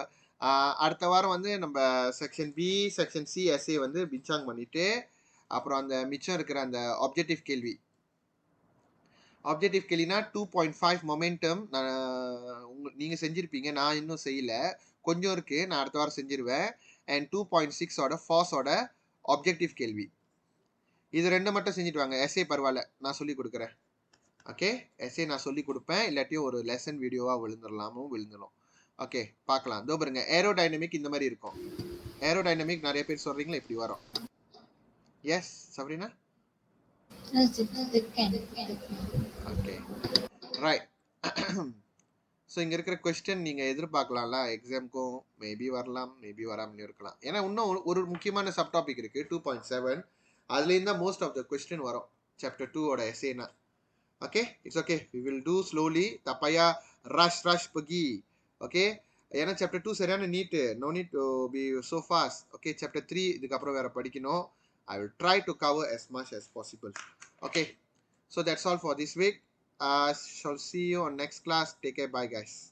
அடுத்த வாரம் வந்து நம்ம section B section C SA வந்து பிச்சாங் பண்ணிட்டு அப்புறம் அந்த மிச்சம் இருக்கிற அந்த ஆப்ஜெக்டிவ் கேள்வினா 2.5 மொமெண்டம் நீங்கள் செஞ்சுருப்பீங்க, நான் இன்னும் செய்யல, கொஞ்சம் இருக்குது, நான் அடுத்த வாரம் செஞ்சிருவேன். அண்ட் 2.6ஓட ஃபாஸோட ஆப்ஜெக்டிவ் கேள்வி, இது ரெண்டு மட்டும் செஞ்சுட்டு வாங்க. எஸ்ஏ பரவாயில்ல, நான் சொல்லி கொடுக்குறேன். ஓகே, எஸ்ஏ நான் சொல்லி கொடுப்பேன், இல்லாட்டியும் ஒரு லெசன் வீடியோவாக விழுந்துடும். ஓகே, பார்க்கலாம். இதோ பாருங்க, ஏரோடைனமிக் இந்த மாதிரி இருக்கும். ஏரோடைனமிக் நிறைய பேர் சொல்கிறீங்களா, இப்படி வரும். Yes Sabrina? Okay, right. So இங்கே இருக்கிற கொஸ்டின் நீங்கள் எதிர்பார்க்கலாம்ல, எக்ஸாமுக்கும் மேபி வரலாம், மேபி வராமலே இருக்கலாம். ஏன்னா இன்னும் ஒரு முக்கியமான சப் டாபிக் இருக்குது 2.7, அதுலேருந்து தான் மோஸ்ட் ஆஃப் த கொஸ்டின் வரும் chapter 2ஓட எஸ்ஏனா. Okay, it's okay, we will do slowly, tapaya rush pergi. Okay, ஏன்னா சாப்டர் 2 சரியான NEET, no need to be so fast. Okay, chapter 3 இதுக்கு அப்புறம் வேற படிக்கணும். I will try to cover as much as possible. Okay, so that's all for this week. Shall see you on next class. Take care, bye guys.